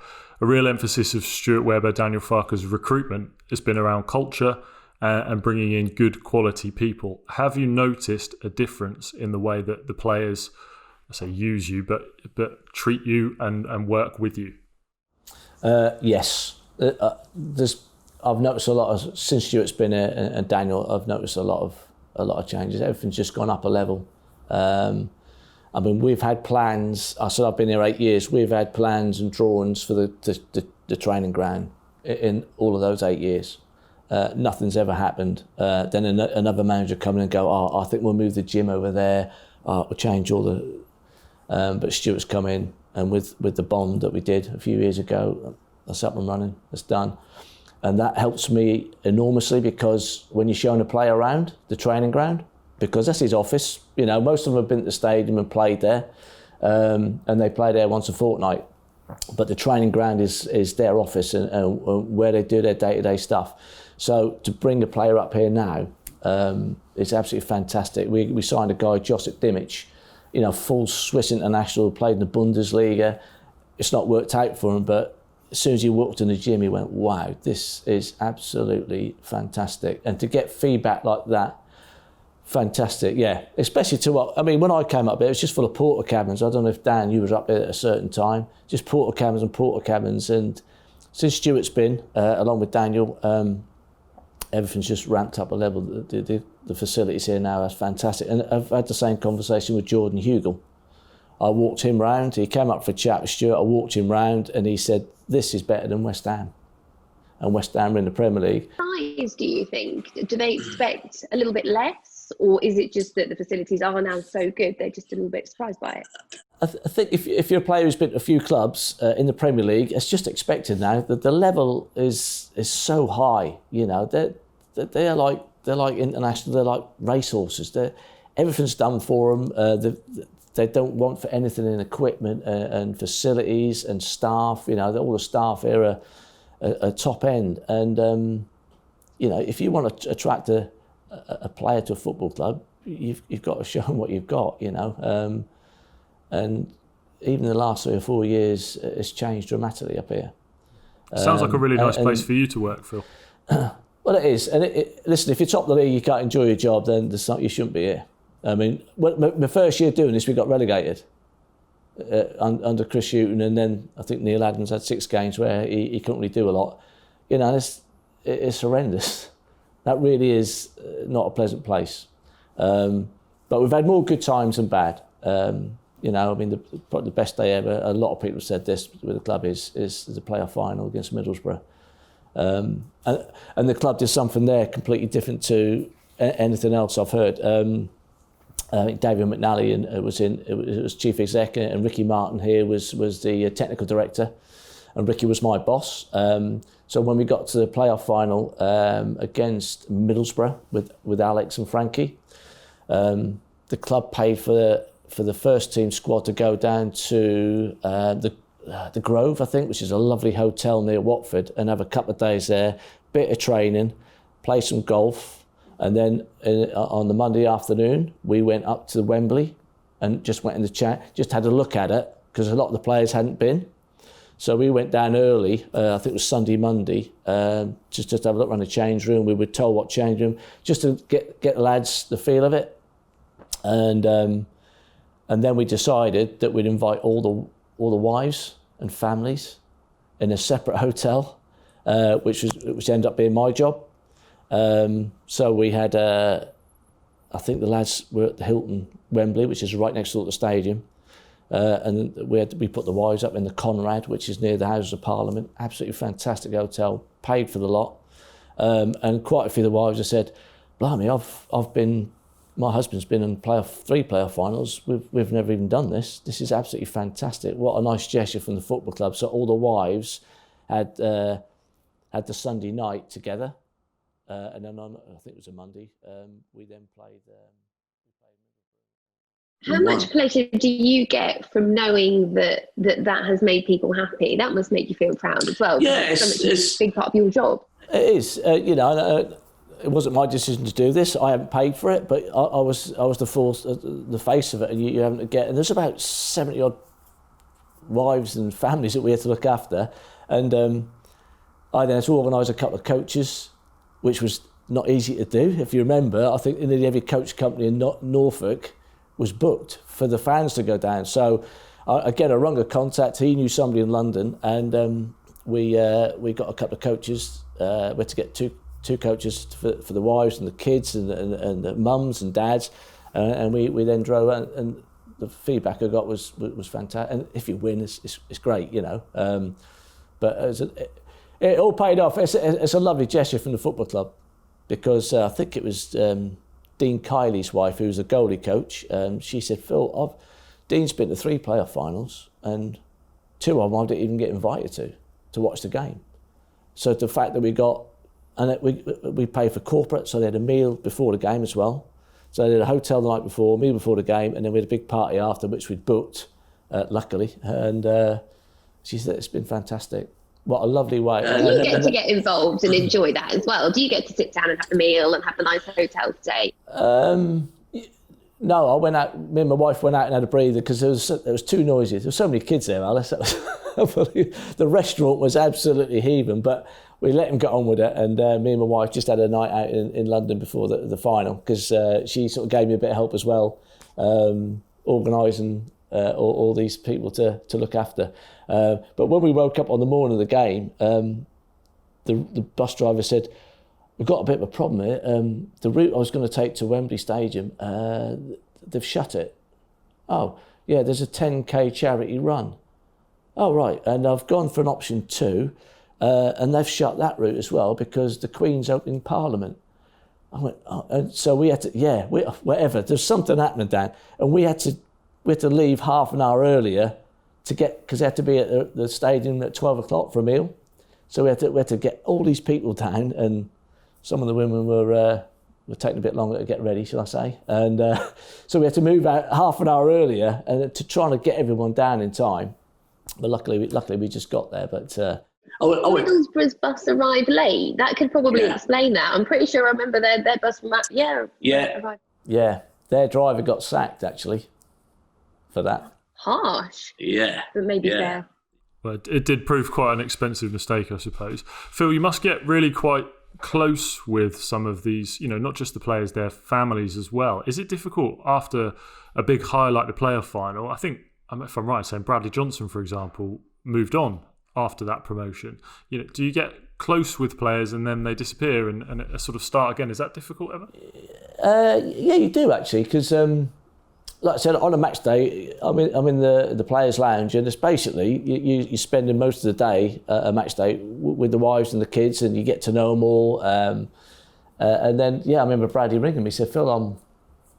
A real emphasis of Stuart Webber, Daniel Farke's recruitment has been around culture and bringing in good quality people. Have you noticed a difference in the way that the players, I say use you, but treat you and work with you? Yes. I've noticed a lot of, since Stuart's been here and Daniel, I've noticed a lot of changes. Everything's just gone up a level. I mean, we've had plans. I said I've been here 8 years. We've had plans and drawings for the training ground in all of those 8 years. Nothing's ever happened. Then another manager come in and go, I think we'll move the gym over there. We'll change all the. But Stuart's come in, and with the bond that we did a few years ago, that's up and running. It's done, and that helps me enormously, because when you're showing a player around the training ground, because that's his office. You know, most of them have been to the stadium and played there, and they play there once a fortnight. But the training ground is their office and where they do their day-to-day stuff. So to bring the player up here now is absolutely fantastic. We signed a guy, Josip Dimic, you know, full Swiss international, played in the Bundesliga. It's not worked out for him, but as soon as he walked in the gym, he went, wow, this is absolutely fantastic. And to get feedback like that, fantastic, yeah. Especially to what, I mean, when I came up here, it was just full of porter cabins. I don't know if, Dan, you was up here at a certain time. Just porter cabins. And since Stuart's been, along with Daniel, everything's just ramped up a level. The facilities here now are fantastic. And I've had the same conversation with Jordan Hugel. I walked him round. He came up for a chat with Stuart. I walked him round and he said, this is better than West Ham. And West Ham are in the Premier League. Size, do you think? Do they expect a little bit less? Or is it just that the facilities are now so good, they're just a little bit surprised by it? I think if you're a player who's been to a few clubs in the Premier League, it's just expected now that the level is so high. You know, they're like international. They're like racehorses. Everything's done for them. They don't want for anything in equipment and facilities and staff. You know, all the staff here are top end. And you know, if you want to attract a player to a football club, you've got to show them what you've got. You know. And even the last 3 or 4 years, it's changed dramatically up here. Sounds like a really nice place for you to work, Phil. Well, it is. And listen, if you're top of the league, you can't enjoy your job, then you shouldn't be here. I mean, my first year doing this, we got relegated under Chris Hughton, and then I think Neil Adams had 6 games where he couldn't really do a lot. You know, it's horrendous. That really is not a pleasant place. But we've had more good times than bad. You know, I mean, probably the best day ever, a lot of people have said this with the club, is the playoff final against Middlesbrough. And the club did something there completely different to anything else I've heard. I think David McNally was chief exec, and Ricky Martin here was the technical director, and Ricky was my boss. So when we got to the playoff final against Middlesbrough with Alex and Frankie, the club paid for the first team squad to go down to the Grove, I think, which is a lovely hotel near Watford, and have a couple of days there, bit of training, play some golf, and then on the Monday afternoon we went up to Wembley and just went in the chat, just had a look at it, because a lot of the players hadn't been. So we went down early, I think it was Sunday, Monday, just to have a look around the change room. We were told what change room, just to get the lads the feel of it. And then we decided that we'd invite all the wives and families in a separate hotel, which ended up being my job. So we had, I think the lads were at the Hilton Wembley, which is right next door to the stadium. And we put the wives up in the Conrad, which is near the Houses of Parliament. Absolutely fantastic hotel, paid for the lot. And quite a few of the wives have said, blimey, my husband's been in 3 playoff finals. We've never even done this. This is absolutely fantastic. What a nice gesture from the football club. So all the wives had the Sunday night together. And then on, I think it was a Monday, we then played... How much pleasure do you get from knowing that has made people happy? That must make you feel proud as well. Yeah, it's a big part of your job. It is. It wasn't my decision to do this. I haven't paid for it, but I was the face of it, and you haven't to get. And there's about 70 odd wives and families that we had to look after, and I then had to organise a couple of coaches, which was not easy to do. If you remember, I think nearly every coach company in Norfolk was booked for the fans to go down. So again, I rung a contact. He knew somebody in London, and we got a couple of coaches. We had to get two coaches for the wives and the kids and the mums and dads, and we then drove. And the feedback I got was fantastic. And if you win, it's great, But it all paid off. It's a lovely gesture from the football club, because I think it was Dean Kiley's wife, who was a goalie coach. She said, Phil, Dean's been to 3 playoff finals, and 2 of them I didn't even get invited to watch the game. So the fact that we paid for corporate, so they had a meal before the game as well. So they had a hotel the night before, meal before the game, and then we had a big party after, which we'd booked, luckily. And she said, it's been fantastic. What a lovely way. You get to get involved and enjoy that as well. Do you get to sit down and have a meal and have a nice hotel stay? No, I went out. Me and my wife went out and had a breather because there was too noisy. There were so many kids there, Alice. The restaurant was absolutely heaving, but we let him get on with it. And me and my wife just had a night out in London before the final, because she sort of gave me a bit of help as well, organising all these people to look after. But when we woke up on the morning of the game, the bus driver said, we've got a bit of a problem here. The route I was going to take to Wembley Stadium, they've shut it. Oh, yeah, there's a 10k charity run. Oh, right, and I've gone for an option 2, and they've shut that route as well because the Queen's opening Parliament. I went, oh, and so we had to, whatever, there's something happening, Dan, and we had to leave half an hour earlier to get, because they had to be at the stadium at 12 o'clock for a meal. So we had to get all these people down, and some of the women were taking a bit longer to get ready, shall I say. And so we had to move out half an hour earlier and to try to get everyone down in time. But luckily we just got there. But Middlesbrough's bus arrived late. That could probably explain that. I'm pretty sure I remember their bus from arrived. Yeah, their driver got sacked actually for that. Harsh. Yeah. But maybe fair. Well, it did prove quite an expensive mistake, I suppose. Phil, you must get really quite close with some of these, not just the players, their families as well. Is it difficult after a big highlight, the playoff final? I think, if I'm right, saying Bradley Johnson, for example, moved on after that promotion. Do you get close with players and then they disappear and sort of start again? Is that difficult ever? Yeah, you do actually, because like I said, on a match day, I'm in the players' lounge, and it's basically you're spending most of the day, a match day, with the wives and the kids, and you get to know them all. And then, I remember Bradley ringing me. He said, Phil,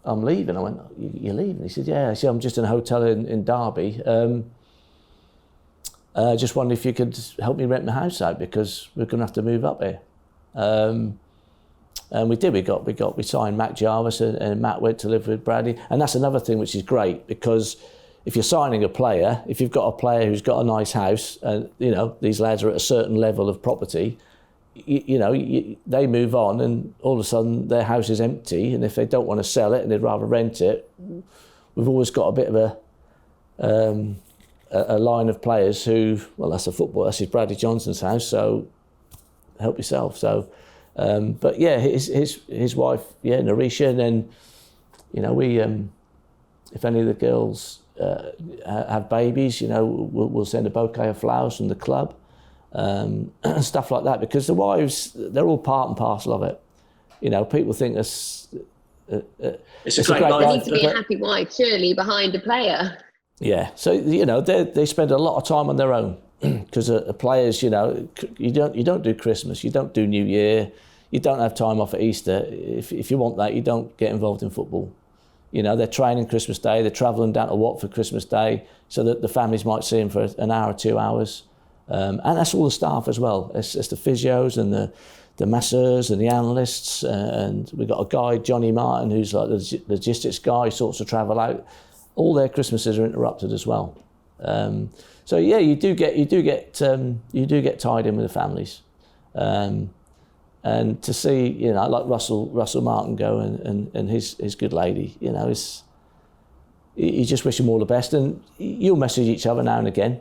I'm leaving. I went, you're leaving? He said, yeah. I said, I'm just in a hotel in Derby. Just wondered if you could help me rent my house out because we're going to have to move up here. And we did. We signed Matt Jarvis, and Matt went to live with Bradley. And that's another thing which is great, because if you're signing a player, if you've got a player who's got a nice house, and these lads are at a certain level of property, they move on, and all of a sudden their house is empty. And if they don't want to sell it and they'd rather rent it, we've always got a bit of a line of players who, well, that's a football. That's Bradley Johnson's house, so help yourself. So. But yeah, his wife, Narisha, and then, we, if any of the girls have babies, we'll send a bouquet of flowers from the club. stuff like that, because the wives, they're all part and parcel of it. You know, people think it's a great life. There needs to be a happy wife, surely, behind a player. Yeah, so, you know, they spend a lot of time on their own, because players, you know, you don't do Christmas, you don't do New Year, you don't have time off at Easter. If you want that, you don't get involved in football. You know, they're training Christmas Day, they're travelling down to Watford Christmas Day, so that the families might see them for an hour or 2 hours. And that's all the staff as well. It's the physios and the masseurs and the analysts. And we've got a guy, Johnny Martin, who's like the logistics guy, sorts of travel out. All their Christmases are interrupted as well. So yeah, you do get tied in with the families. And to see, you know, like Russell Martin go and his good lady, you know, you just wish them all the best, and you'll message each other now and again.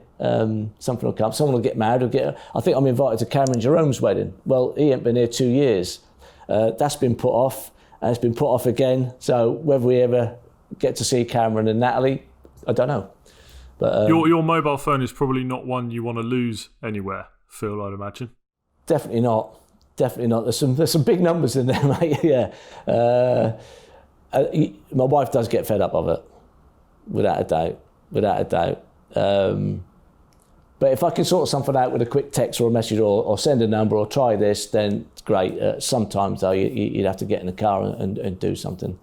Something will come, someone will get married. I think I'm invited to Cameron Jerome's wedding. Well, he ain't been here 2 years. That's been put off, and it's been put off again. So whether we ever get to see Cameron and Natalie, I don't know. But your mobile phone is probably not one you want to lose anywhere, Phil, I'd imagine. Definitely not. There's some big numbers in there, mate. Yeah. My wife does get fed up of it, without a doubt. But if I can sort something out with a quick text or a message or send a number or try this, then it's great. Sometimes though, you'd have to get in the car and do something.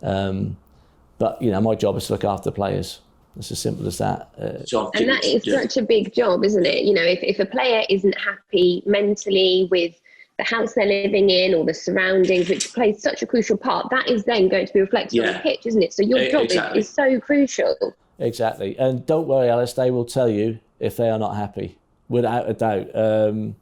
But you know, my job is to look after the players. It's as simple as that. And that is such a big job, isn't it? You know, if a player isn't happy mentally with the house they're living in or the surroundings, which plays such a crucial part, that is then going to be reflected on the pitch, isn't it? So your job is so crucial. Exactly. And don't worry, Alice, they will tell you if they are not happy, without a doubt. In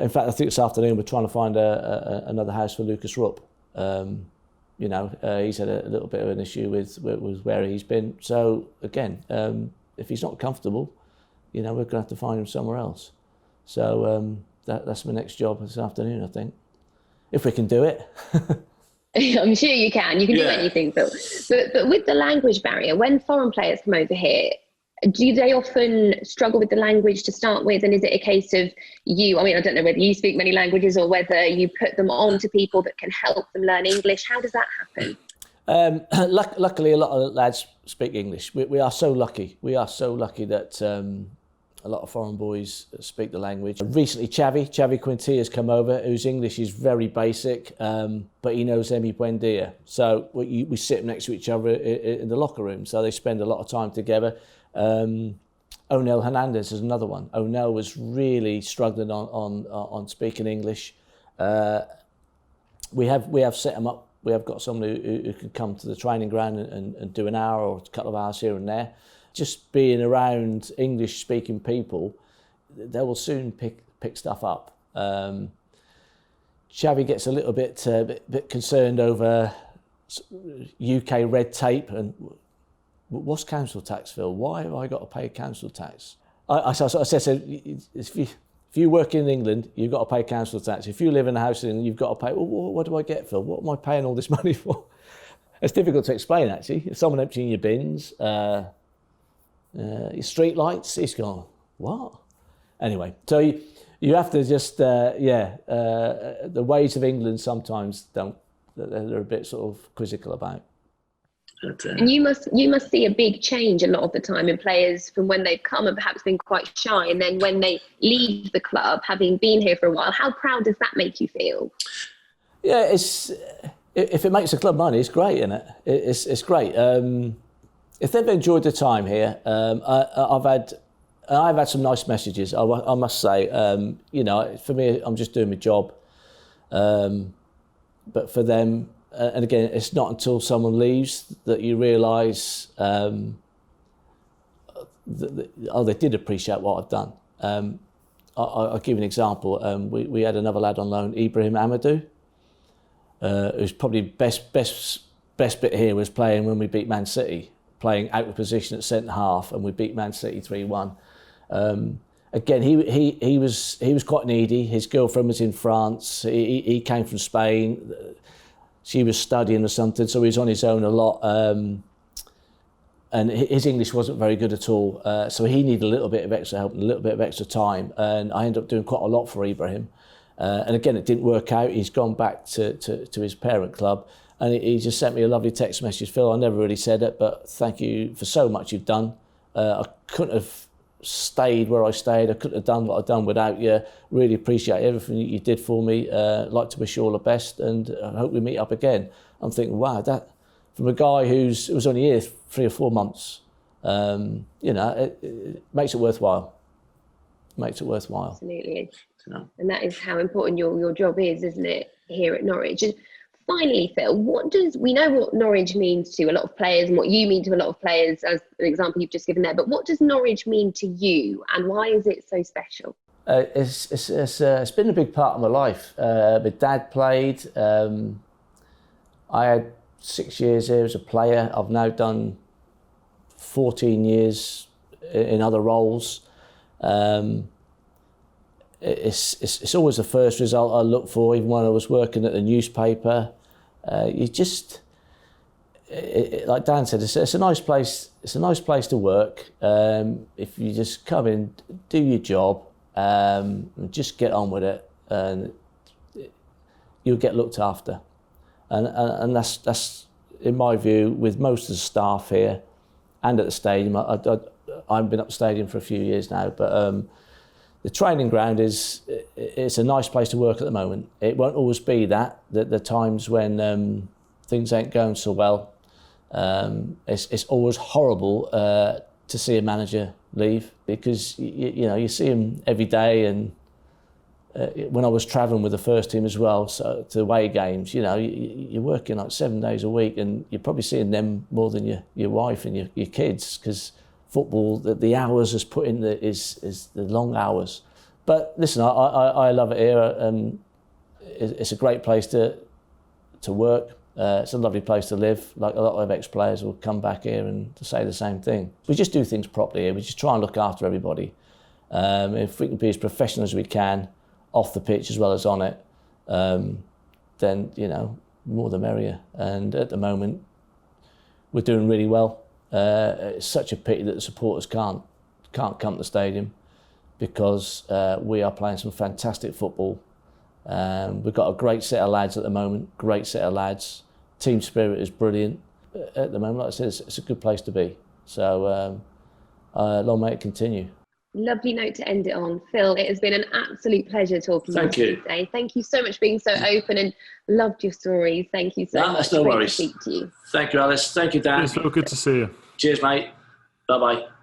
fact, I think this afternoon we're trying to find another house for Lucas Rupp. You know, he's had a little bit of an issue with where he's been. So again, if he's not comfortable, you know, we're going to have to find him somewhere else. So that's my next job this afternoon, I think, if we can do it. I'm sure you can. You can do anything, Phil. But with the language barrier, when foreign players come over here, do they often struggle with the language to start with? And is it a case of I don't know whether you speak many languages or whether you put them on to people that can help them learn English? How does that happen? Luckily, a lot of lads speak English. We are so lucky. We are so lucky that a lot of foreign boys speak the language. Recently, Xavi Quintilla has come over, whose English is very basic, but he knows Emi Buendia. So we sit next to each other in the locker room, so they spend a lot of time together. Onel Hernandez is another one. Onel was really struggling on speaking English. We have set him up. We have got someone who can come to the training ground and do an hour or a couple of hours here and there. Just being around English-speaking people, they will soon pick stuff up. Xavi gets a little bit concerned over UK red tape and what's council tax, Phil? Why have I got to pay council tax? I said, if you work in England, you've got to pay council tax. If you live in a house in England, you've got to pay. Well, what do I get, Phil? What am I paying all this money for? It's difficult to explain, actually. If someone emptying your bins, your street lights, he's gone, what? Anyway, so you have to just, the ways of England sometimes they're a bit sort of quizzical about. And you must see a big change a lot of the time in players from when they've come and perhaps been quite shy, and then when they leave the club, having been here for a while. How proud does that make you feel? Yeah, if it makes the club money, it's great, isn't it? It's great. If they've enjoyed the time here, I've had some nice messages. I must say, you know, for me, I'm just doing my job. But for them, and again, it's not until someone leaves that you realise, they did appreciate what I've done. I'll give you an example. We had another lad on loan, Ibrahim Amadou, who's probably best bit here was playing when we beat Man City, playing out of position at centre half, and we beat Man City 3-1. Again, he was quite needy. His girlfriend was in France. He came from Spain. She was studying or something, so he was on his own a lot. and his English wasn't very good at all. So he needed a little bit of extra help and a little bit of extra time. And I ended up doing quite a lot for Ibrahim. And again, it didn't work out. He's gone back to his parent club. And he just sent me a lovely text message. Phil, I never really said it, but thank you for so much you've done. I couldn't have stayed where I stayed. I couldn't have done what I've done without you. Really appreciate everything that you did for me. Like to wish you all the best, and I hope we meet up again. I'm thinking, wow, that from a guy who was only here 3 or 4 months, it makes it worthwhile. Makes it worthwhile. Absolutely. And that is how important your job is, isn't it, here at Norwich? And finally, Phil, we know what Norwich means to a lot of players and what you mean to a lot of players, as an example you've just given there, but what does Norwich mean to you, and why is it so special? It's been a big part of my life. My dad played. I had 6 years here as a player. I've now done 14 years in other roles. It's always the first result I look for, even when I was working at the newspaper. Like Dan said, it's a nice place. It's a nice place to work. If you just come in, do your job, and just get on with it, and you'll get looked after. And that's in my view with most of the staff here, and at the stadium. I've been up the stadium for a few years now, but. The training ground it's a nice place to work at the moment. It won't always be that. The times when things ain't going so well, it's always horrible to see a manager leave, because you see him every day. And when I was travelling with the first team as well, so to away games, you're working like 7 days a week, and you're probably seeing them more than your wife and your kids, because football, the hours is put in is the long hours. But listen, I love it here, and it's a great place to work. It's a lovely place to live. Like a lot of ex-players will come back here and to say the same thing. We just do things properly here. We just try and look after everybody. If we can be as professional as we can, off the pitch as well as on it, then more the merrier. And at the moment, we're doing really well. It's such a pity that the supporters can't come to the stadium, because we are playing some fantastic football. We've got a great set of lads at the moment, great set of lads. Team spirit is brilliant at the moment. Like I said, it's a good place to be. So long may it continue. Lovely note to end it on. Phil, it has been an absolute pleasure talking to you today. Thank you so much for being so open, and loved your stories. Thank you so much. That's no worries. To speak to you. Thank you, Alice. Thank you, Dan. It's so good to see you. Cheers, mate. Bye-bye.